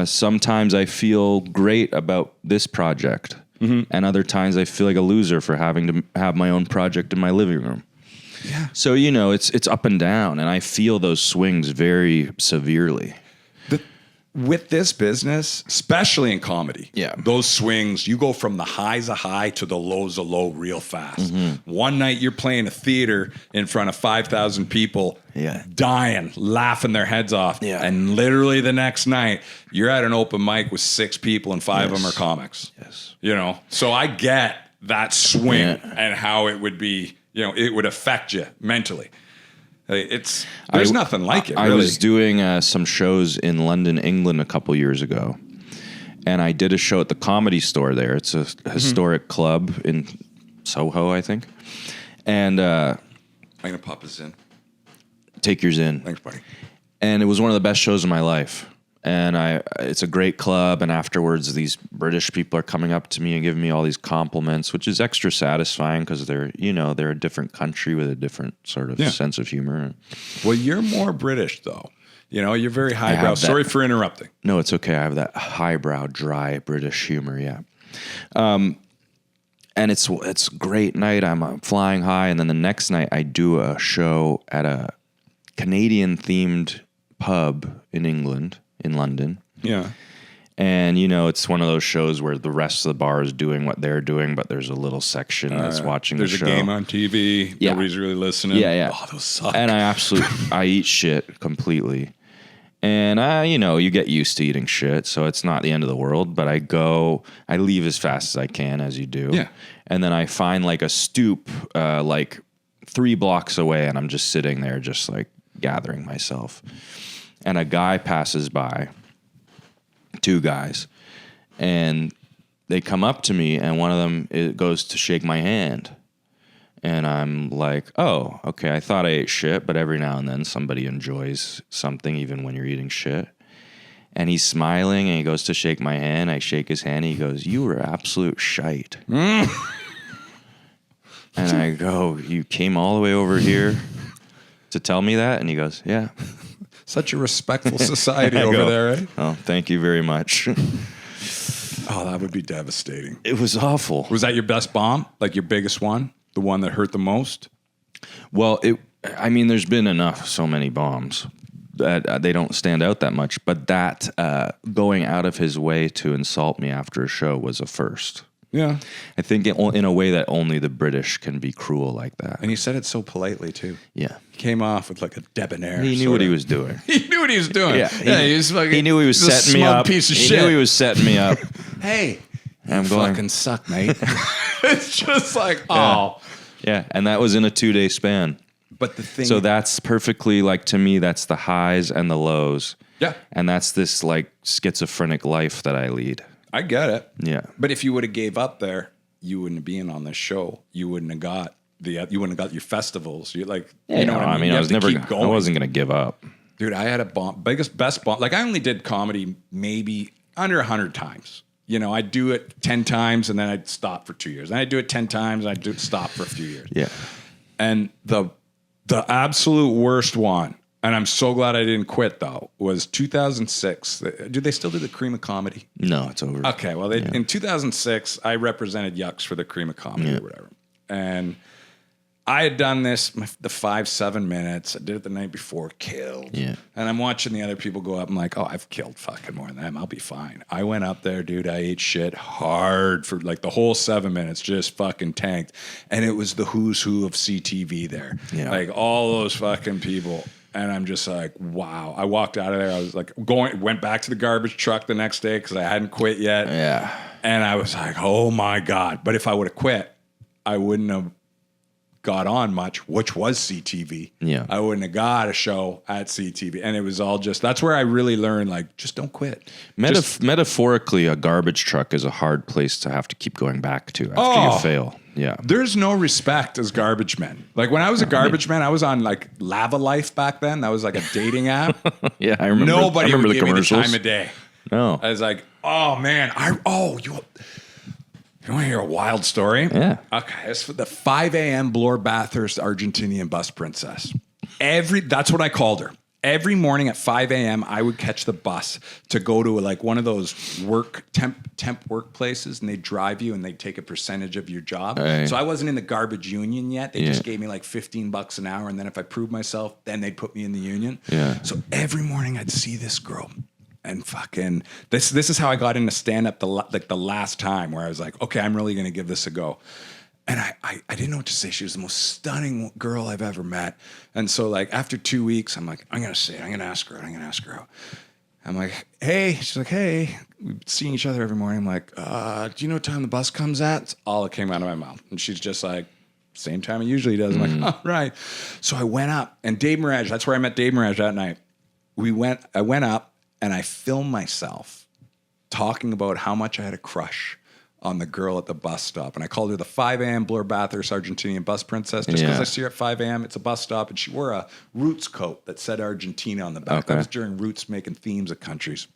Sometimes I feel great about this project, and other times I feel like a loser for having to have my own project in my living room. Yeah. So it's up and down, and I feel those swings very severely. With this business, especially in comedy, Yeah. those swings, you go from the highs of high to the lows of low real fast. One night you're playing a theater in front of 5,000 people, Yeah. dying, laughing their heads off. Yeah. And literally the next night, you're at an open mic with 6 people and 5 of them Yes. are comics. Yes. You know, so I get that swing Yeah. and how it would be, it would affect you mentally. There's nothing like it, I really. was doing some shows in London, England a couple years ago, and I did a show at the Comedy Store there. It's a historic club in Soho, I think. And I'm going to pop this in. take yours in. Thanks, buddy. And it was one of the best shows of my life. And it's a great club. And afterwards, these British people are coming up to me and giving me all these compliments, which is extra satisfying because they're a different country with a different sort of sense of humor. Well, you're more British, though. You're very highbrow. have that. Sorry for interrupting. No, it's okay. I have that highbrow, dry British humor. Yeah. And it's a great night. I'm flying high. And then the next night I do a show at a Canadian themed pub in England, in London. Yeah. And, it's one of those shows where the rest of the bar is doing what they're doing, but there's a little section that's watching the show. There's a game on TV. Yeah. Nobody's really listening. Yeah. Oh, those suck. And I eat shit completely. And you get used to eating shit, so it's not the end of the world, but I leave as fast as I can, as you do. Yeah. And then I find like a stoop, like 3 blocks away, and I'm just sitting there, just like gathering myself. And a guy passes by, 2 guys, and they come up to me, and one of them goes to shake my hand. And I'm like, oh, okay, I thought I ate shit, but every now and then somebody enjoys something, even when you're eating shit. And he's smiling, and he goes to shake my hand. I shake his hand, and he goes, you were absolute shite. And I go, you came all the way over here to tell me that? And he goes, yeah. Such a respectful society I over go, there, eh? oh, thank you very much. Oh, that would be devastating. It was awful. Was that your best bomb? Like your biggest one? The one that hurt the most? Well, there's been so many bombs that they don't stand out that much, but that going out of his way to insult me after a show was a first. Yeah. I think in a way that only the British can be cruel like that. And he said it so politely, too. Yeah. He came off with like a debonair. He knew what he was doing. He knew what he was doing. Yeah. He was fucking, He knew he was he's a setting me smug up. piece of He shit. knew he was setting me up. Hey, I'm you going, fucking suck, mate. It's just like, oh. Yeah, and that was in a 2-day span. But the thing... So that's perfectly, like, to me, that's the highs and the lows. Yeah. And that's this, like, schizophrenic life that I lead. I get it. Yeah. But if you would have gave up there, you wouldn't be in on this show. You wouldn't have got your festivals. You like, Yeah, you know what I mean? I You have to keep I going. wasn't going to give up. Dude, I had a best bomb. Like I only did comedy maybe under 100 times. I'd do it 10 times and then I'd stop for 2 years. And I'd do it 10 times and I'd stop for a few years. Yeah. And the absolute worst one, and I'm so glad I didn't quit though, was 2006. Do they still do the Cream of Comedy? No, it's over. Okay, well, in 2006, I represented Yucks for the Cream of Comedy or whatever. And I had done this, the 5-7 minutes. I did it the night before, killed. Yeah. And I'm watching the other people go up. I'm like, oh, I've killed fucking more than them. I'll be fine. I went up there, dude. I ate shit hard for like the whole 7 minutes, just fucking tanked. And it was the who's who of CTV there. Yeah. Like all those fucking people. And I'm just like, wow. I walked out of there. I was like, went back to the garbage truck the next day because I hadn't quit yet. Yeah. And I was like, oh my God. But if I would have quit, I wouldn't have got on much, which was CTV. Yeah. I wouldn't have got a show at CTV. And it was all just, that's where I really learned, like, just don't quit. Metaphorically, a garbage truck is a hard place to have to keep going back to after you fail. Yeah. There's no respect as garbage men. Like when I was a garbage man, I was on like Lava Life back then. That was like a dating app. Yeah, I remember. Nobody would the give me the commercials. time of day. No. I was like, oh man, you want to hear a wild story? Yeah. Okay, it's for the 5 a.m. Bloor Bathurst Argentinian bus princess. That's what I called her. Every morning at 5 a.m., I would catch the bus to go to like one of those temp workplaces, and they'd drive you and they'd take a percentage of your job. Right. So I wasn't in the garbage union yet. They just gave me like $15 an hour, and then if I proved myself, then they'd put me in the union. Yeah. So every morning I'd see this girl. And fucking, this is how I got into stand-up the last time, where I was like, okay, I'm really going to give this a go. And I didn't know what to say. She was the most stunning girl I've ever met. And so like after 2 weeks, I'm like, I'm going to say it. I'm going to ask her out. I'm like, hey. She's like, hey. We've seen each other every morning. I'm like, do you know what time the bus comes at? It's all that came out of my mouth. And she's just like, same time it usually does. I'm like, oh, right. So I went up. And Dave Mirage, that's where I met Dave Mirage that night. I went up. And I filmed myself talking about how much I had a crush on the girl at the bus stop. And I called her the 5 a.m. Bloor Bathurst Argentinian bus princess just because I see her at 5 a.m. It's a bus stop. And she wore a Roots coat that said Argentina on the back. That was during Roots making themes of countries.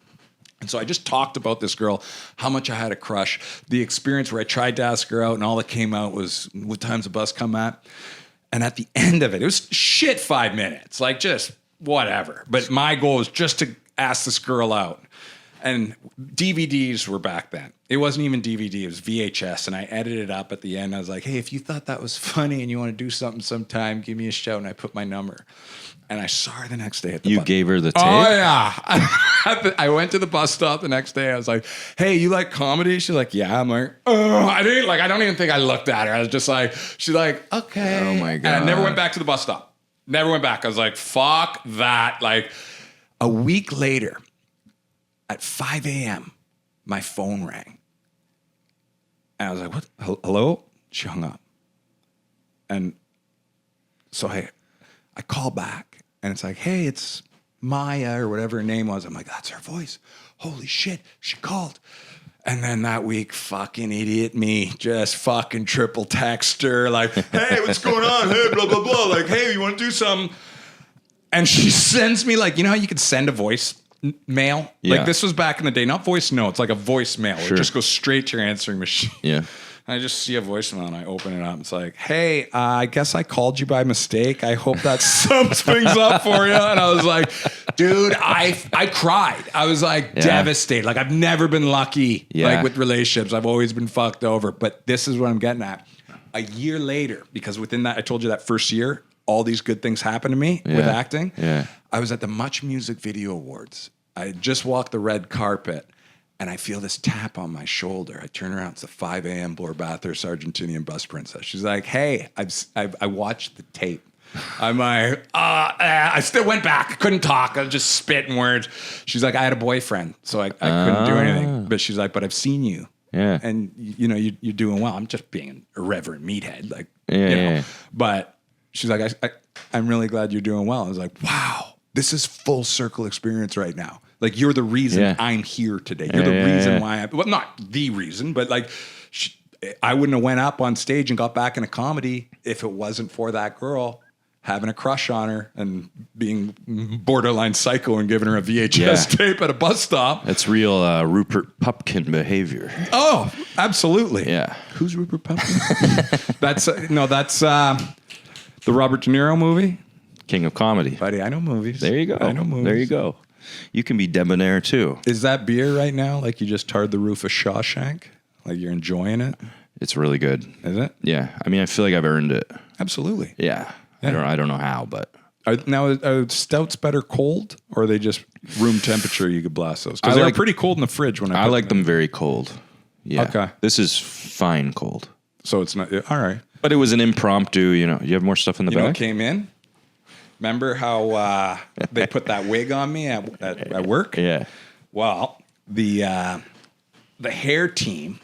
And so I just talked about this girl, how much I had a crush, the experience where I tried to ask her out and all that came out was, what time's the bus come at? And at the end of it, it was shit 5 minutes, like just whatever. But my goal was just to ask this girl out. And DVDs were back then. It wasn't even DVD, it was VHS. And I edited it up at the end. I was like, hey, if you thought that was funny and you want to do something sometime, give me a shout. And I put my number. And I saw her the next day at the bus. You gave her the tape? Oh, yeah. I went to the bus stop the next day. I was like, hey, you like comedy? She's like, yeah. I'm like, oh, I don't even think I looked at her. I was just like, she's like, okay. Oh, my God. And I never went back to the bus stop. Never went back. I was like, fuck that. Like, a week later, at 5 a.m., my phone rang. And I was like, what? Hello? She hung up. And so I call back, and it's like, hey, it's Maya or whatever her name was. I'm like, that's her voice. Holy shit, she called. And then that week, fucking idiot me, just fucking triple text her, like, hey, what's going on? Hey, blah, blah, blah. Like, hey, you want to do something? And she sends me, like, you know how you could send a voice mail? Yeah. Like, this was back in the day, not voice notes, like a voicemail. Sure. It just goes straight to your answering machine. Yeah. And I just see a voicemail and I open it up. It's like, hey, I guess I called you by mistake. I hope that sums things up for you. And I was like, dude, I cried. I was like devastated. Like, I've never been lucky like with relationships. I've always been fucked over. But this is what I'm getting at. A year later, because within that, I told you that first year, all these good things happened to me with acting. Yeah. I was at the Much Music Video Awards. I had just walked the red carpet. And I feel this tap on my shoulder. I turn around. It's the 5 a.m. Bloor Bathurst Argentinian bus princess. She's like, "Hey, I watched the tape." I'm like, I still went back. I couldn't talk. I was just spitting words. She's like, "I had a boyfriend, so I couldn't do anything." But she's like, "But I've seen you, and you know you're doing well." I'm just being an irreverent meathead, like you know. But she's like, "I'm really glad you're doing well." I was like, "Wow, this is full circle experience right now." Like, you're the reason I'm here today. You're the reason why well, not the reason, but like, I wouldn't have went up on stage and got back into comedy if it wasn't for that girl. having a crush on her and being borderline psycho and giving her a VHS tape at a bus stop. That's real Rupert Pupkin behavior. Oh, absolutely. Yeah. Who's Rupert Pupkin? That's the Robert De Niro movie. King of comedy. Buddy, I know movies. There you go. I know movies. There you go. You can be debonair too. Is that beer right now like you just tarred the roof of Shawshank? Like you're enjoying it? It's really good. Is it? Yeah. I mean, I feel like I've earned it. Absolutely. Yeah. Yeah. I don't know how, but Are stouts better cold, or are they just room temperature? You could blast those because I they're like- pretty cold in the fridge when I. I put like them very cold. Yeah. Okay. This is fine cold. So it's not all right. But it was an impromptu, you know. You have more stuff in the You know what back? came in? Remember how they put that wig on me at work? Yeah. Well, the hair team,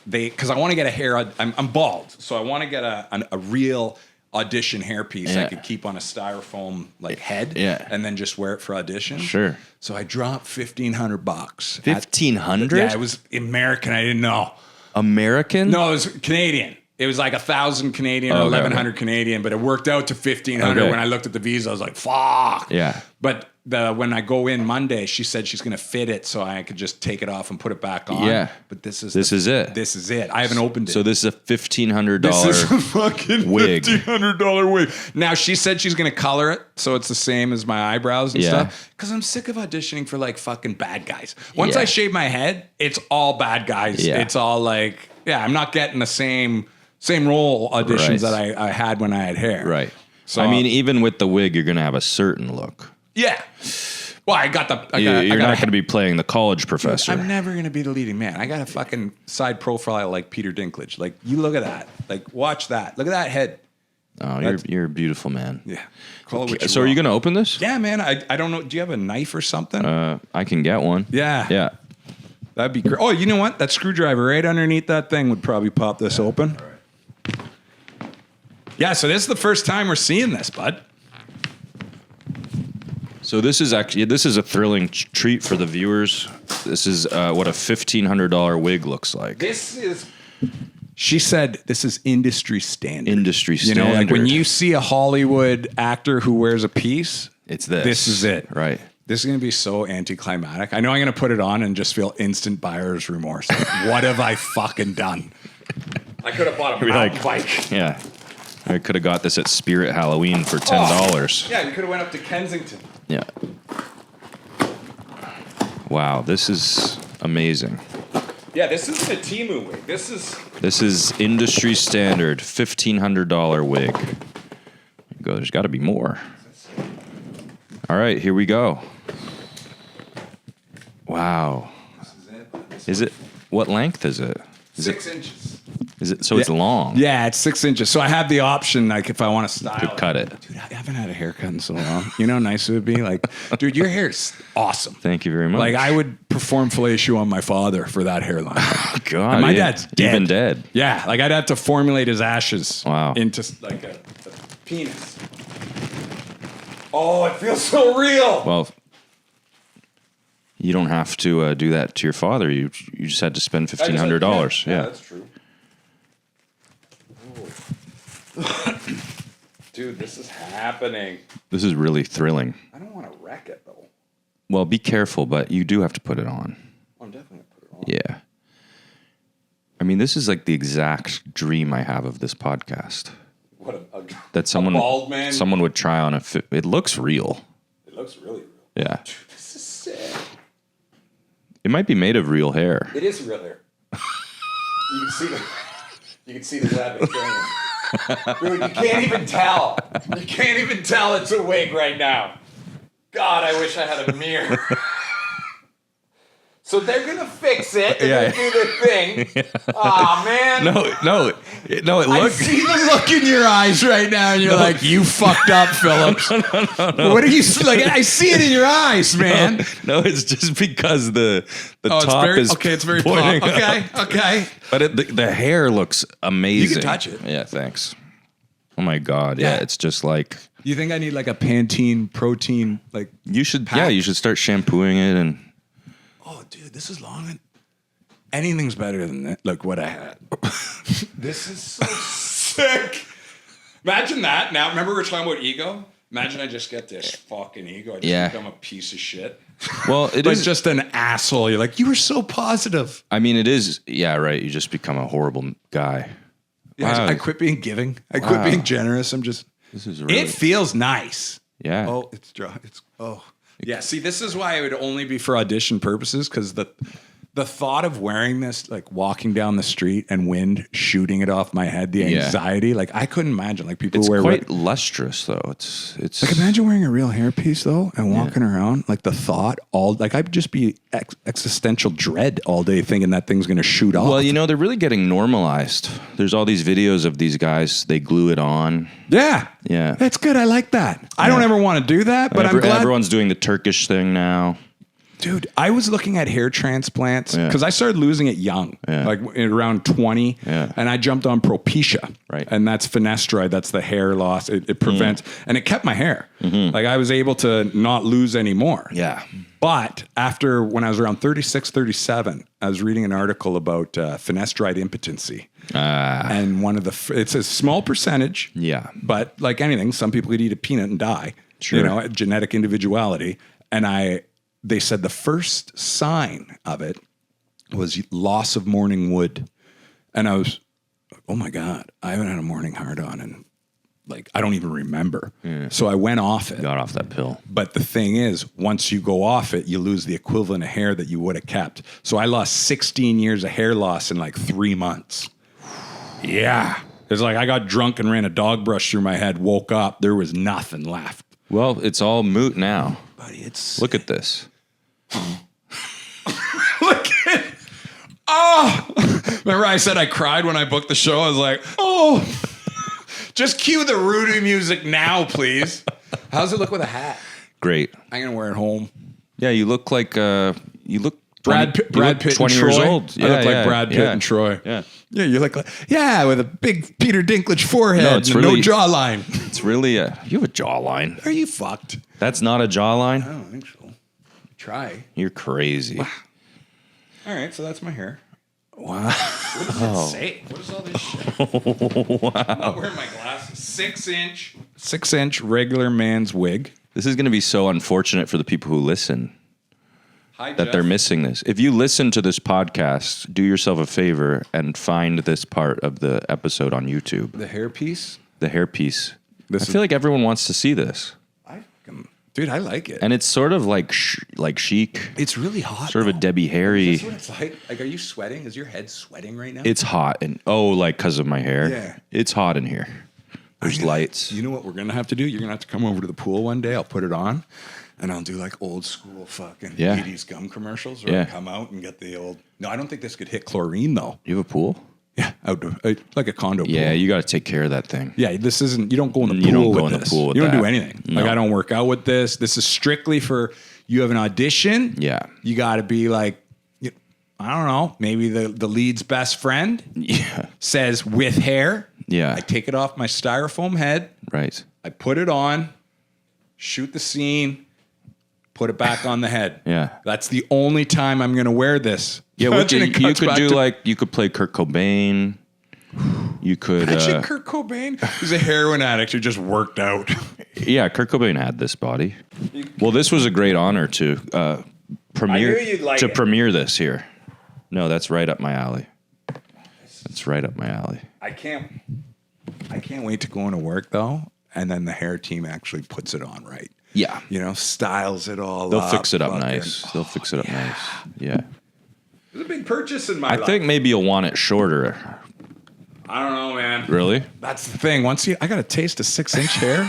because I want to get a hair. I'm bald, so I want to get a real audition hairpiece I Yeah. could keep on a styrofoam like head, Yeah. and then just wear it for audition. Sure. So I dropped $1,500. 1,500? Yeah, it was American. I didn't know. American? No, it was Canadian. It was like 1,000 Canadian or Okay, 1,100 Canadian, but it worked out to 1,500. Okay. When I looked at the visa, I was like, "Fuck!" Yeah. But when I go in Monday, she said she's going to fit it so I could just take it off and put it back on. Yeah. But this is it. This is it. I haven't opened it. So this is a $1,500 This is a fucking wig. $1,500 wig. Now she said she's going to color it so it's the same as my eyebrows and Yeah. stuff. Because I'm sick of auditioning for like fucking bad guys. Once Yeah. I shave my head, it's all bad guys. Yeah. It's all like, I'm not getting the same role auditions Right. that I had when I had hair. Right. So I mean, even with the wig, you're going to have a certain look. yeah. Well, I got the. You're not going to be playing the college professor. I'm never going to be the leading man. I got a fucking side profile like Peter Dinklage. Like, you look at that. Like, watch that. Look at that head. Oh, That's- you're a beautiful man. Yeah. Call it what So are you want. going to open this? Yeah, man. I don't know. Do you have a knife or something? I can get one. Yeah. Yeah. That'd be great. Oh, you know what? That screwdriver right underneath that thing would probably pop this open. Yeah, so this is the first time we're seeing this, bud. So this is a thrilling treat for the viewers. This is what a $1,500 wig looks like. This is. She said this is industry standard. Industry You know, like when standard. you see a Hollywood actor who wears a piece, It's this. This is it. Right. this is going to be so anticlimactic. I know I'm going to put it on and just feel instant buyer's remorse. Like, what have I fucking done? I could have bought a mountain bike. Yeah. I could have got this at Spirit Halloween for $10. Yeah, you could have went up to Kensington. Yeah. Wow, this is amazing. Yeah, this isn't a Temu wig. This is Industry standard $1,500 wig. There you go. There's got to be more. All right, here we go. Wow. Is it? What length is it? 6 inches. Is it? So it's long. Yeah, it's 6 inches. So I have the option, like, if I want to style To cut it. Dude, I haven't had a haircut in so long. You know how nice it would be? Like, dude, your hair's awesome. Thank you very much. Like, I would perform fellatio on my father for that hairline. God, And my yeah. dad's dead. Even dead. Yeah, like I'd have to formulate his ashes Wow. into like a penis. Oh, it feels so real. Well, you don't have to do that to your father. You just had to spend $1,500. Yeah. that's true. Dude, this is happening. This is really thrilling. I don't want to wreck it though. Well, be careful, but you do have to put it on. I'm definitely gonna put it on. Yeah. I mean, this is like the exact dream I have of this podcast. What That someone bald man? someone would try on it looks real. It looks really real. Yeah. Dude, this is sick. It might be made of real hair. It is real hair. You can see the web it's going. Dude, you can't even tell. You can't even tell it's a wig right now. God, I wish I had a mirror. So they're gonna fix it. They're gonna do the thing. Aw, man. No, it I looks see the look in your eyes right now, and you're like, "You fucked up, Phillips." No. What are you like? I see it in your eyes, man. No, it's just because the It's top very, is okay. It's very pointing plump. up. Okay. But the hair looks amazing. touch it. Yeah, thanks. Oh my God. Yeah, it's just like You think I need like a Pantene protein like? you should. Pack. Yeah, you should start shampooing it and. Oh, dude, this is long. Anything's better than that. Look what I had. This is so sick. Imagine that. Now, remember we were talking about ego? Imagine I just get this fucking ego. I just become a piece of shit. Well, it is just an asshole. You're like, you were so positive. I mean, it is. Yeah, right. You just become a horrible guy. Yeah, Wow. I quit being giving. I quit being generous. I'm just. This is really. It feels nice. Yeah. Oh, it's dry. Yeah. See, this is why it would only be for audition purposes, because the thought of wearing this, like walking down the street and wind shooting it off my head, the anxiety, like I couldn't imagine. Like people It's wear quite lustrous, though. It's like imagine wearing a real hairpiece though and walking around. Like the thought, I'd just be existential dread all day, thinking that thing's gonna shoot off. Well, you know, they're really getting normalized. There's all these videos of these guys. They glue it on. Yeah, that's good. I like that. I don't ever want to do that, but I'm glad everyone's doing the Turkish thing now. Dude, I was looking at hair transplants because I started losing it young, like around 20, and I jumped on Propecia, right? And that's finasteride. That's the hair loss. It prevents, and it kept my hair. Like I was able to not lose anymore. Yeah. But when I was around 36, 37, I was reading an article about finasteride impotency. And it's a small percentage. Yeah. But like anything, some people could eat a peanut and die. Sure. You know, genetic individuality. And they said the first sign of it was loss of morning wood. And I was, oh my God, I haven't had a morning hard on and like, I don't even remember. Yeah. So I went off it. Got off that pill. But the thing is, once you go off it, you lose the equivalent of hair that you would have kept. So I lost 16 years of hair loss in like 3 months. Yeah. It's like I got drunk and ran a dog brush through my head, woke up, there was nothing left. Well, it's all moot now. Buddy, Look at this. Look at remember I said I cried when I booked the show? I was like, oh. Just cue the Rudy music now, please. How's it look with a hat? Great. I'm gonna wear it home. Yeah, you look like you look Brad Pitt 20 years old. Yeah, I look like Brad Pitt and Troy. Yeah. Yeah, you look like with a big Peter Dinklage forehead No, it's and really, no jawline. It's really you have a jawline. Are you fucked? That's not a jawline? I don't think so. Try. You're crazy. Wow. All right, so that's my hair. Wow. What does it say? What is all this shit? Wow. I'm not wearing my glasses. 6-inch regular man's wig. This is going to be so unfortunate for the people who listen. Hi, that Jeff. They're missing this. If you listen to this podcast, do yourself a favor and find this part of the episode on YouTube. The hairpiece? The hairpiece. I feel like everyone wants to see this. Dude, I like it. And it's sort of like chic. It's really hot. Sort of a Debbie Harry. Is this what it's like? Like, are you sweating? Is your head sweating right now? It's hot. And like because of my hair. Yeah. It's hot in here. There's lights. You know what we're going to have to do? You're going to have to come over to the pool one day. I'll put it on. And I'll do like old school fucking 80s gum commercials. Or I'll come out and get the old... No, I don't think this could hit chlorine, though. You have a pool? Yeah, outdoor. Like a condo pool. Yeah, you got to take care of that thing. Yeah, this isn't... You don't go in the pool with this. You don't do anything. No. Like, I don't work out with this. This is strictly for... You have an audition. Yeah. You got to be like... I don't know. Maybe the lead's best friend. Yeah. Says with hair. Yeah. I take it off my styrofoam head. Right. I put it on. Shoot the scene. Put it back on the head. Yeah. That's the only time I'm going to wear this. Yeah, you could do you could play Kurt Cobain. You could... Imagine Kurt Cobain. He's a heroin addict who just worked out. Yeah, Kurt Cobain had this body. Well, this was a great honor to premiere this here. No, that's right up my alley. That's right up my alley. I can't wait to go into work, though, and then the hair team actually puts it on right. Yeah. You know, styles it all They'll up. fix it up nice. They'll fix it up nice. Yeah. It was a big purchase in my life. I think maybe you'll want it shorter. I don't know, man. Really? That's the thing. I got a taste of 6-inch hair.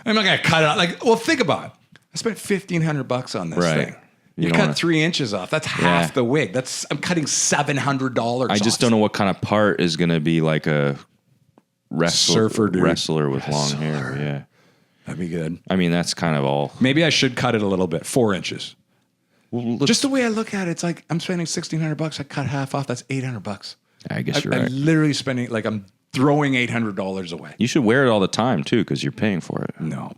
I'm not going to cut it out. Like, well, think about it. I spent $1,500 on this thing. You cut 3 inches off. That's half the wig. I'm cutting $700. I just don't know what kind of part is going to be like a wrestler with long hair. Yeah. That'd be good. I mean, that's kind of all. Maybe I should cut it a little bit. 4 inches. Well, just the way I look at it, it's like I'm spending $1,600. I cut half off. That's $800. I guess you're right. I'm literally spending, like, I'm throwing $800 away. You should wear it all the time, too, because you're paying for it. No.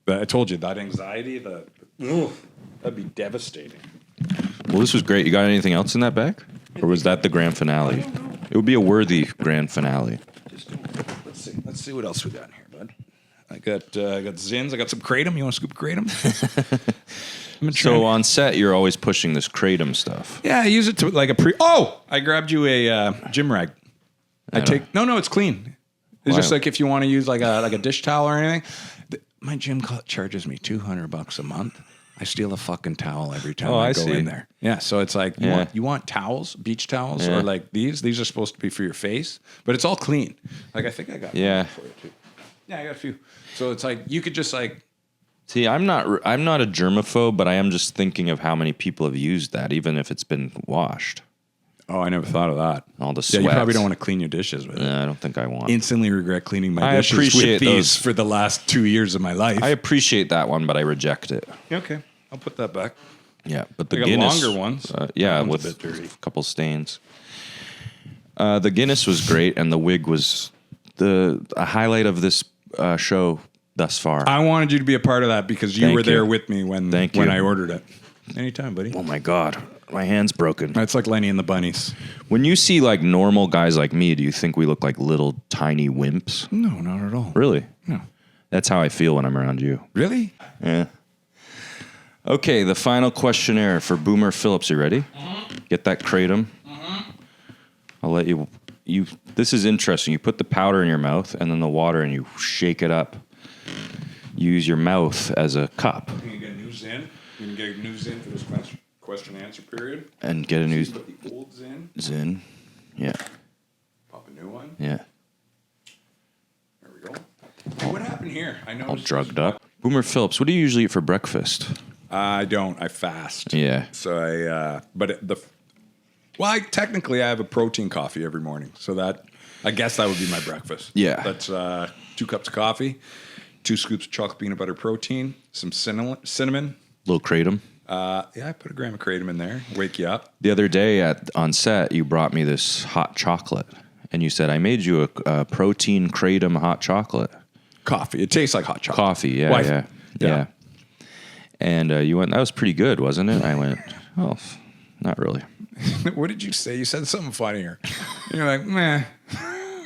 But I told you, that anxiety, that'd be devastating. Well, this was great. You got anything else in that bag? Or was that the grand finale? It would be a worthy grand finale. Let's see. see what else we got in here, bud. I got Zins. I got some Kratom. You want to scoop Kratom? So on set, you're always pushing this Kratom stuff. Yeah, I use it to like a Oh, I grabbed you a gym rag. No, it's clean. It's just like if you want to use like a dish towel or anything. My gym charges me $200 a month. I steal a fucking towel every time I go in there. Yeah, so it's like you want towels, beach towels, or like these. These are supposed to be for your face, but it's all clean. Like I think I got one for you too. Yeah, I got a few. So it's like you could just like. See, I'm not a germaphobe, but I am just thinking of how many people have used that, even if it's been washed. Oh, I never thought of that. All the sweats. Yeah, you probably don't want to clean your dishes with it. I don't think I want. Instantly regret cleaning my dishes with these for the last 2 years of my life. I appreciate that one, but I reject it. Okay, I'll put that back. Yeah, but the got Guinness longer ones. With a bit dirty. a couple stains. The Guinness was great, and the wig was a highlight of this show thus far. I wanted you to be a part of that because you were there with me when I ordered it. Anytime, buddy. Oh my God, my hand's broken. It's like Lenny and the Bunnies. When you see like normal guys like me, do you think we look like little tiny wimps? No, not at all. Really? No. That's how I feel when I'm around you. Really? Yeah. Okay, the final questionnaire for Boomer Phillips. You ready? Get that kratom. I'll let you. This is interesting. You put the powder in your mouth and then the water, and you shake it up. You use your mouth as a cup. You can get a new Zin. You can get a new Zin for this question answer period. And get a new Put the old Zin. Yeah. Pop a new one. Yeah. There we go. Hey, what happened here? I know. All drugged up. Boomer Phillips, what do you usually eat for breakfast? I don't. I fast. Yeah. So technically I have a protein coffee every morning. So I guess that would be my breakfast. Yeah. That's 2 cups of coffee, 2 scoops of chocolate peanut butter protein, some cinnamon. Little kratom. I put a gram of kratom in there. Wake you up. The other day on set, you brought me this hot chocolate, and you said, I made you a protein kratom hot chocolate. Coffee. It tastes like hot chocolate. Coffee, yeah. And you went, that was pretty good, wasn't it? I went, oh, not really. What did you say? You said something funnier. You're like, meh.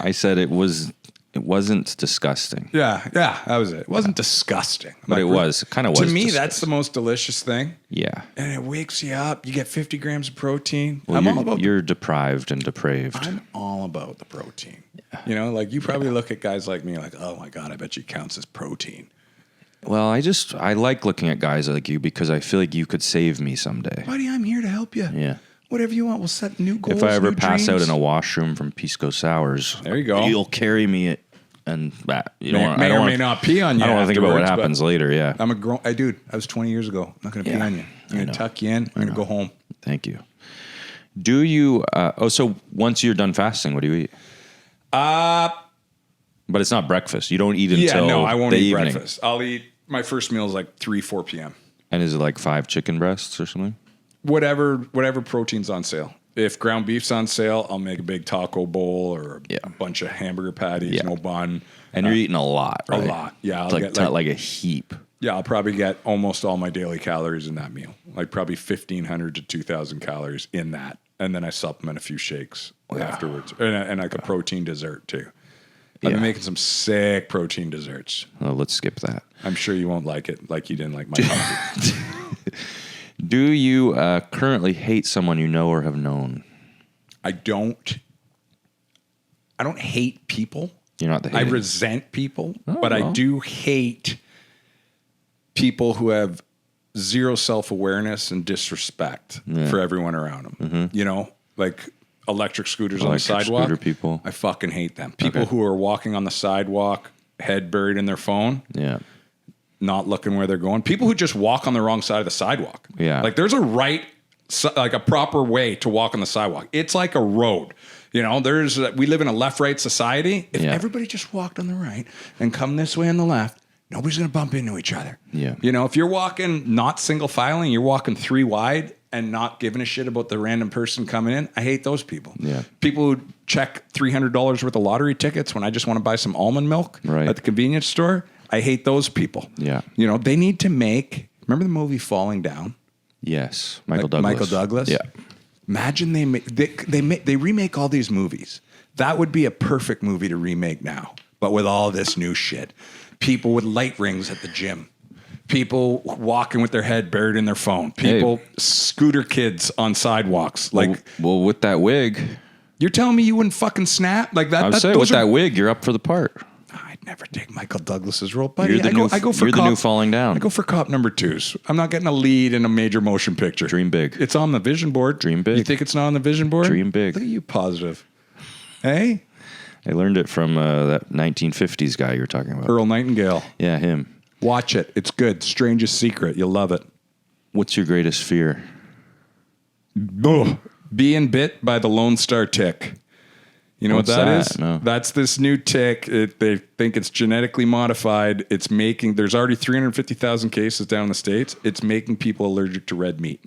I said it wasn't disgusting. Yeah, that was it. It wasn't disgusting. But it was. It kind of was. To me, disgusting. that's the most delicious thing. Yeah. And it wakes you up. You get 50 grams of protein. Well, you're deprived and depraved. I'm all about the protein. Yeah. You know, like you probably look at guys like me like, oh my God, I bet you counts as protein. Well, I like looking at guys like you because I feel like you could save me someday. Buddy, I'm here to help you. Yeah. Whatever you want, we'll set new goals. If I ever new pass dreams. out in a washroom from Pisco Sours, there you go. You'll carry me, and you don't. May or may not pee on you. I don't want to think about what happens later. Yeah, I'm a grown. Dude, I was 20 years ago. I'm not going to pee on you. I'm going to tuck you in. I'm going to go home. Thank you. Do you? So once you're done fasting, what do you eat? But it's not breakfast. You don't eat until I won't the eat evening. breakfast. I'll eat. My first meal is like 3-4 p.m. And is it like 5 chicken breasts or something? Whatever protein's on sale. If ground beef's on sale, I'll make a big taco bowl or a bunch of hamburger patties, no bun. And you're eating a lot, right? A lot, yeah. I'll get like a heap. Yeah, I'll probably get almost all my daily calories in that meal. Like probably 1,500 to 2,000 calories in that. And then I supplement a few shakes afterwards. And like a protein dessert too. I've been making some sick protein desserts. Oh, let's skip that. I'm sure you won't like it like you didn't like my coffee. Do you currently hate someone you know or have known? I don't hate people. You're not the hater. I resent people, but I do hate people who have zero self-awareness and disrespect for everyone around them. Mm-hmm. You know, like electric scooters on the sidewalk. Scooter people. I fucking hate them. People who are walking on the sidewalk, head buried in their phone. Yeah. Not looking where they're going. People who just walk on the wrong side of the sidewalk. Yeah. Like there's a proper way to walk on the sidewalk. It's like a road. You know, we live in a left-right society. If everybody just walked on the right and come this way on the left, nobody's going to bump into each other. Yeah. You know, if you're walking not single filing, you're walking 3 wide and not giving a shit about the random person coming in. I hate those people. Yeah. People who check $300 worth of lottery tickets when I just want to buy some almond milk at the convenience store. I hate those people. Yeah. You know, they need to remember the movie Falling Down? Yes. Michael Douglas. Yeah. Imagine they remake all these movies. That would be a perfect movie to remake now. but with all this new shit. People with light rings at the gym. People walking with their head buried in their phone. People, scooter kids on sidewalks. Like, well, with that wig, you're telling me you wouldn't fucking snap like that? I would say with that wig, you're up for the part. I'd never take Michael Douglas's role, buddy. You're the new Falling Down. I go for cop number 2s. I'm not getting a lead in a major motion picture. Dream big. It's on the vision board. Dream big. You think it's not on the vision board? Dream big. Look at you, positive. Hey, I learned it from that 1950s guy you were talking about. Earl Nightingale. Yeah, him. Watch it. It's good. Strangest Secret. You'll love it. What's your greatest fear? Being bit by the Lone Star tick. You know What's what that that? is? No. That's this new tick. They think it's genetically modified. There's already 350,000 cases down in the States. It's making people allergic to red meat.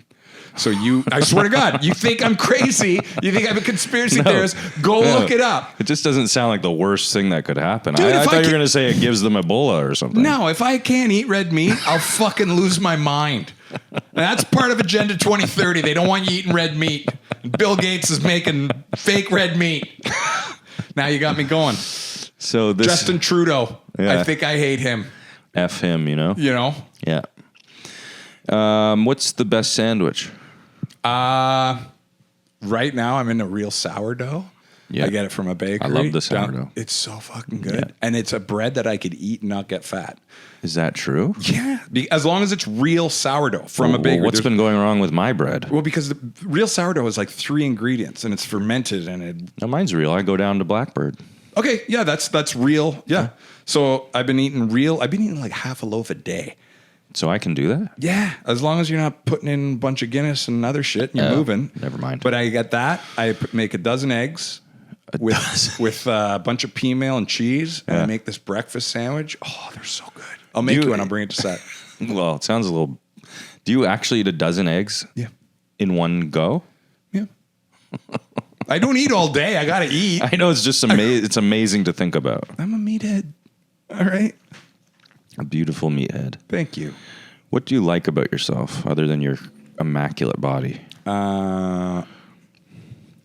So I swear to God, you think I'm crazy? You think I'm a conspiracy theorist? Go look it up. It just doesn't sound like the worst thing that could happen. Dude, I thought you were going to say it gives them Ebola or something. No, if I can't eat red meat, I'll fucking lose my mind. And that's part of Agenda 2030. They don't want you eating red meat. Bill Gates is making fake red meat. Now you got me going. So this Justin Trudeau. Yeah. I think I hate him. F him, you know? You know? Yeah. What's the best sandwich? Right now I'm in a real sourdough. Yeah. I get it from a bakery. I love the sourdough. It's so fucking good. Yeah. And it's a bread that I could eat and not get fat. Is that true? Yeah. As long as it's real sourdough from a bakery. What's been going wrong with my bread? Well, because the real sourdough is like 3 ingredients and it's fermented and it. No, mine's real. I go down to Blackbird. Okay, yeah, that's real. Yeah. So I've been eating like half a loaf a day. So I can do that? Yeah, as long as you're not putting in a bunch of Guinness and other shit, and you're moving. Never mind. But I get that. I make a dozen eggs with a bunch of pea meal and cheese, and I make this breakfast sandwich. Oh, they're so good. I'll make you one. I'll bring it to set. Well, it sounds a little. Do you actually eat a dozen eggs? Yeah. In one go? Yeah. I don't eat all day. I gotta eat. I know it's just amazing. It's amazing to think about. I'm a meathead. All right. A beautiful meathead. Thank you. What do you like about yourself other than your immaculate body?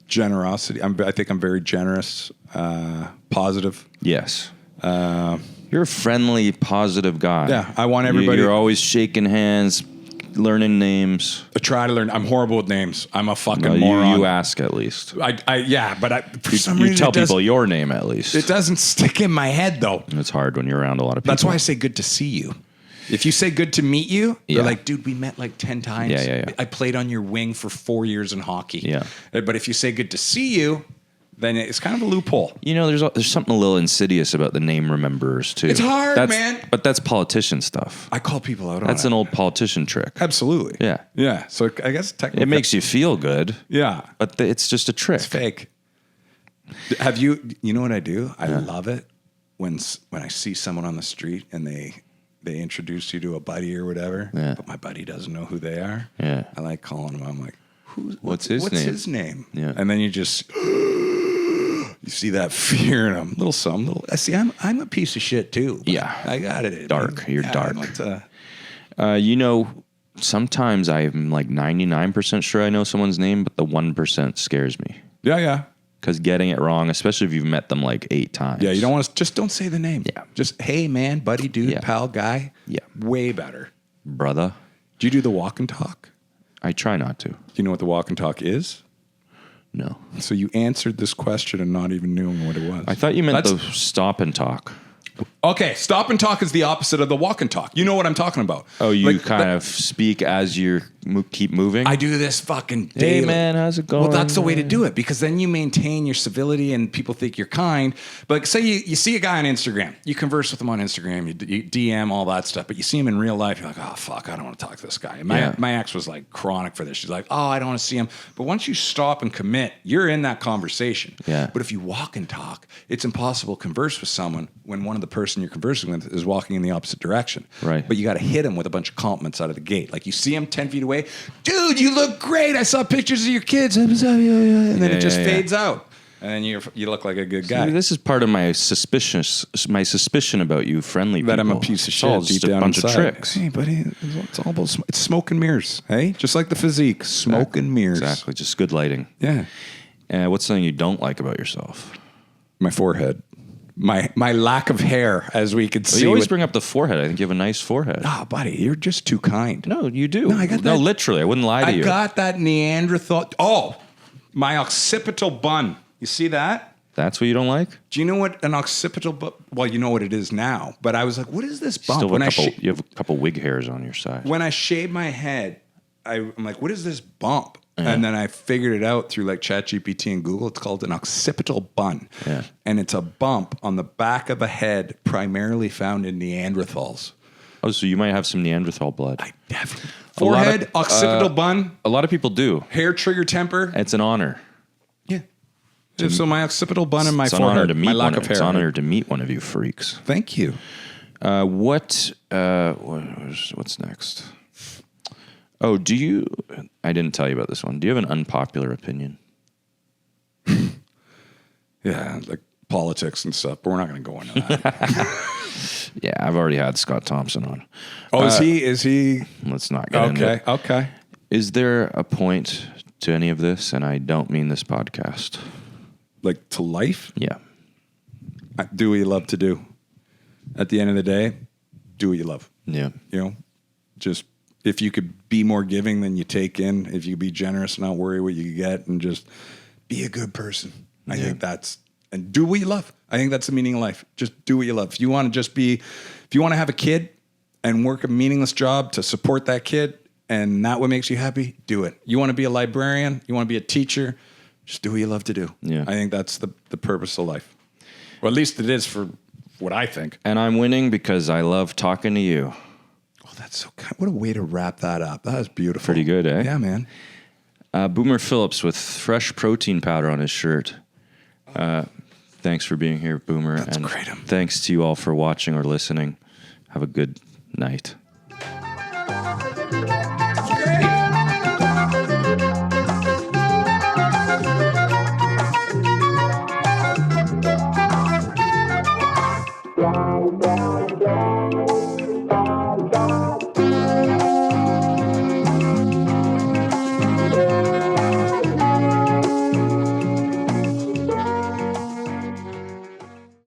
Generosity. I think I'm very generous, positive. Yes. You're a friendly, positive guy. Yeah, I want everybody. You're always shaking hands, learning names. I try to learn. I'm horrible with names. I'm a fucking moron. You ask at least. But for some You reason tell people your name at least. it doesn't stick in my head though. It's hard when you're around a lot of people. That's why I say good to see you. If you say good to meet you, Yeah. they're like, dude, we met like 10 times. Yeah. I played on your wing for 4 years in hockey. Yeah. But if you say good to see you, then it's kind of a loophole. You know, there's something a little insidious about the name rememberers too. It's hard, man. But that's politician stuff. I call people out on That's it. an old politician trick. Absolutely. Yeah. Yeah. So I guess technically. It makes you feel good. Yeah. But it's just a trick. It's fake. Have you know what I do? I love it when I see someone on the street and they introduce you to a buddy or whatever, but my buddy doesn't know who they are. Yeah. I like calling him. I'm like, What's his name? Yeah. And then you just you see that fear in him. I see. I'm a piece of shit too. Yeah. I got it. Dark. You're dark. I'm You know, sometimes I'm like 99% sure I know someone's name, but the 1% scares me. Yeah. Because getting it wrong, especially if you've met them like 8 times. Yeah, you don't want to, just don't say the name. Yeah. Just, hey, man, buddy, dude, pal, guy. Yeah. Way better. Brother. Do you do the walk and talk? I try not to. Do you know what the walk and talk is? No. So you answered this question and not even knowing what it was. I thought you meant the stop and talk. Okay, stop and talk is the opposite of the walk and talk. You know what I'm talking about. Oh, you kind of speak as you keep moving? I do this fucking daily. Hey, man, how's it going? Well, that's the way to do it because then you maintain your civility and people think you're kind. But say you see a guy on Instagram. You converse with him on Instagram. You DM, all that stuff. But you see him in real life. You're like, oh, fuck, I don't want to talk to this guy. And my ex was like chronic for this. She's like, oh, I don't want to see him. But once you stop and commit, you're in that conversation. Yeah. But if you walk and talk, it's impossible to converse with someone when one of the person you're conversing with is walking in the opposite direction. Right. But you got to hit him with a bunch of compliments out of the gate. Like you see him 10 feet away. Dude, you look great. I saw pictures of your kids. And then it just fades out. And then you look like a good guy. See, this is part of my suspicion about you friendly people. That I'm a piece of shit. It's all just a bunch of tricks. Hey, buddy, it's all about it's smoke and mirrors. Hey, just like the physique, smoke and mirrors. Exactly, just good lighting. Yeah. What's something you don't like about yourself? My forehead. My lack of hair, as we could see. You always bring up the forehead. I think you have a nice forehead. Oh, buddy, you're just too kind. No, you do. No, I got that. No, literally. I wouldn't lie to you. I got that Neanderthal. Oh, my occipital bun. You see that? That's what you don't like? Do you know what an occipital bun? Well, you know what it is now. But I was like, what is this bump? You have a couple wig hairs on your side. When I shave my head, I'm like, what is this bump? And then I figured it out through like ChatGPT and Google. It's called an occipital bun. Yeah. And it's a bump on the back of a head primarily found in Neanderthals. Oh, so you might have some Neanderthal blood. I definitely. Forehead, occipital bun, A lot of people do. hair trigger temper. It's an honor. Yeah. So my occipital bun and my It's an honor forehead, to meet my lack of hair. It's an honor to meet one of you freaks. Thank you. What's next? Oh, I didn't tell you about this one. Do you have an unpopular opinion? Yeah, like politics and stuff, but we're not going to go into that. Yeah, I've already had Scott Thompson on. Oh, is he? Let's not get into it. Okay. Is there a point to any of this? And I don't mean this podcast. Like to life? Yeah. Do what you love to do. At the end of the day, do what you love. Yeah. You know, just if you could be more giving than you take in, if you could be generous, not worry what you get, and just be a good person. I think and do what you love. I think that's the meaning of life. Just do what you love. If you want to have a kid and work a meaningless job to support that kid, and that what makes you happy, do it. You want to be a librarian, you want to be a teacher, just do what you love to do. Yeah. I think that's the purpose of life. Or at least it is for what I think. And I'm winning because I love talking to you. Oh, that's so kind. What a way to wrap that up. That was beautiful. Pretty good, eh? Yeah, man. Boomer Phillips with fresh protein powder on his shirt. Thanks for being here, Boomer. That's and great. Thanks to you all for watching or listening. Have a good night.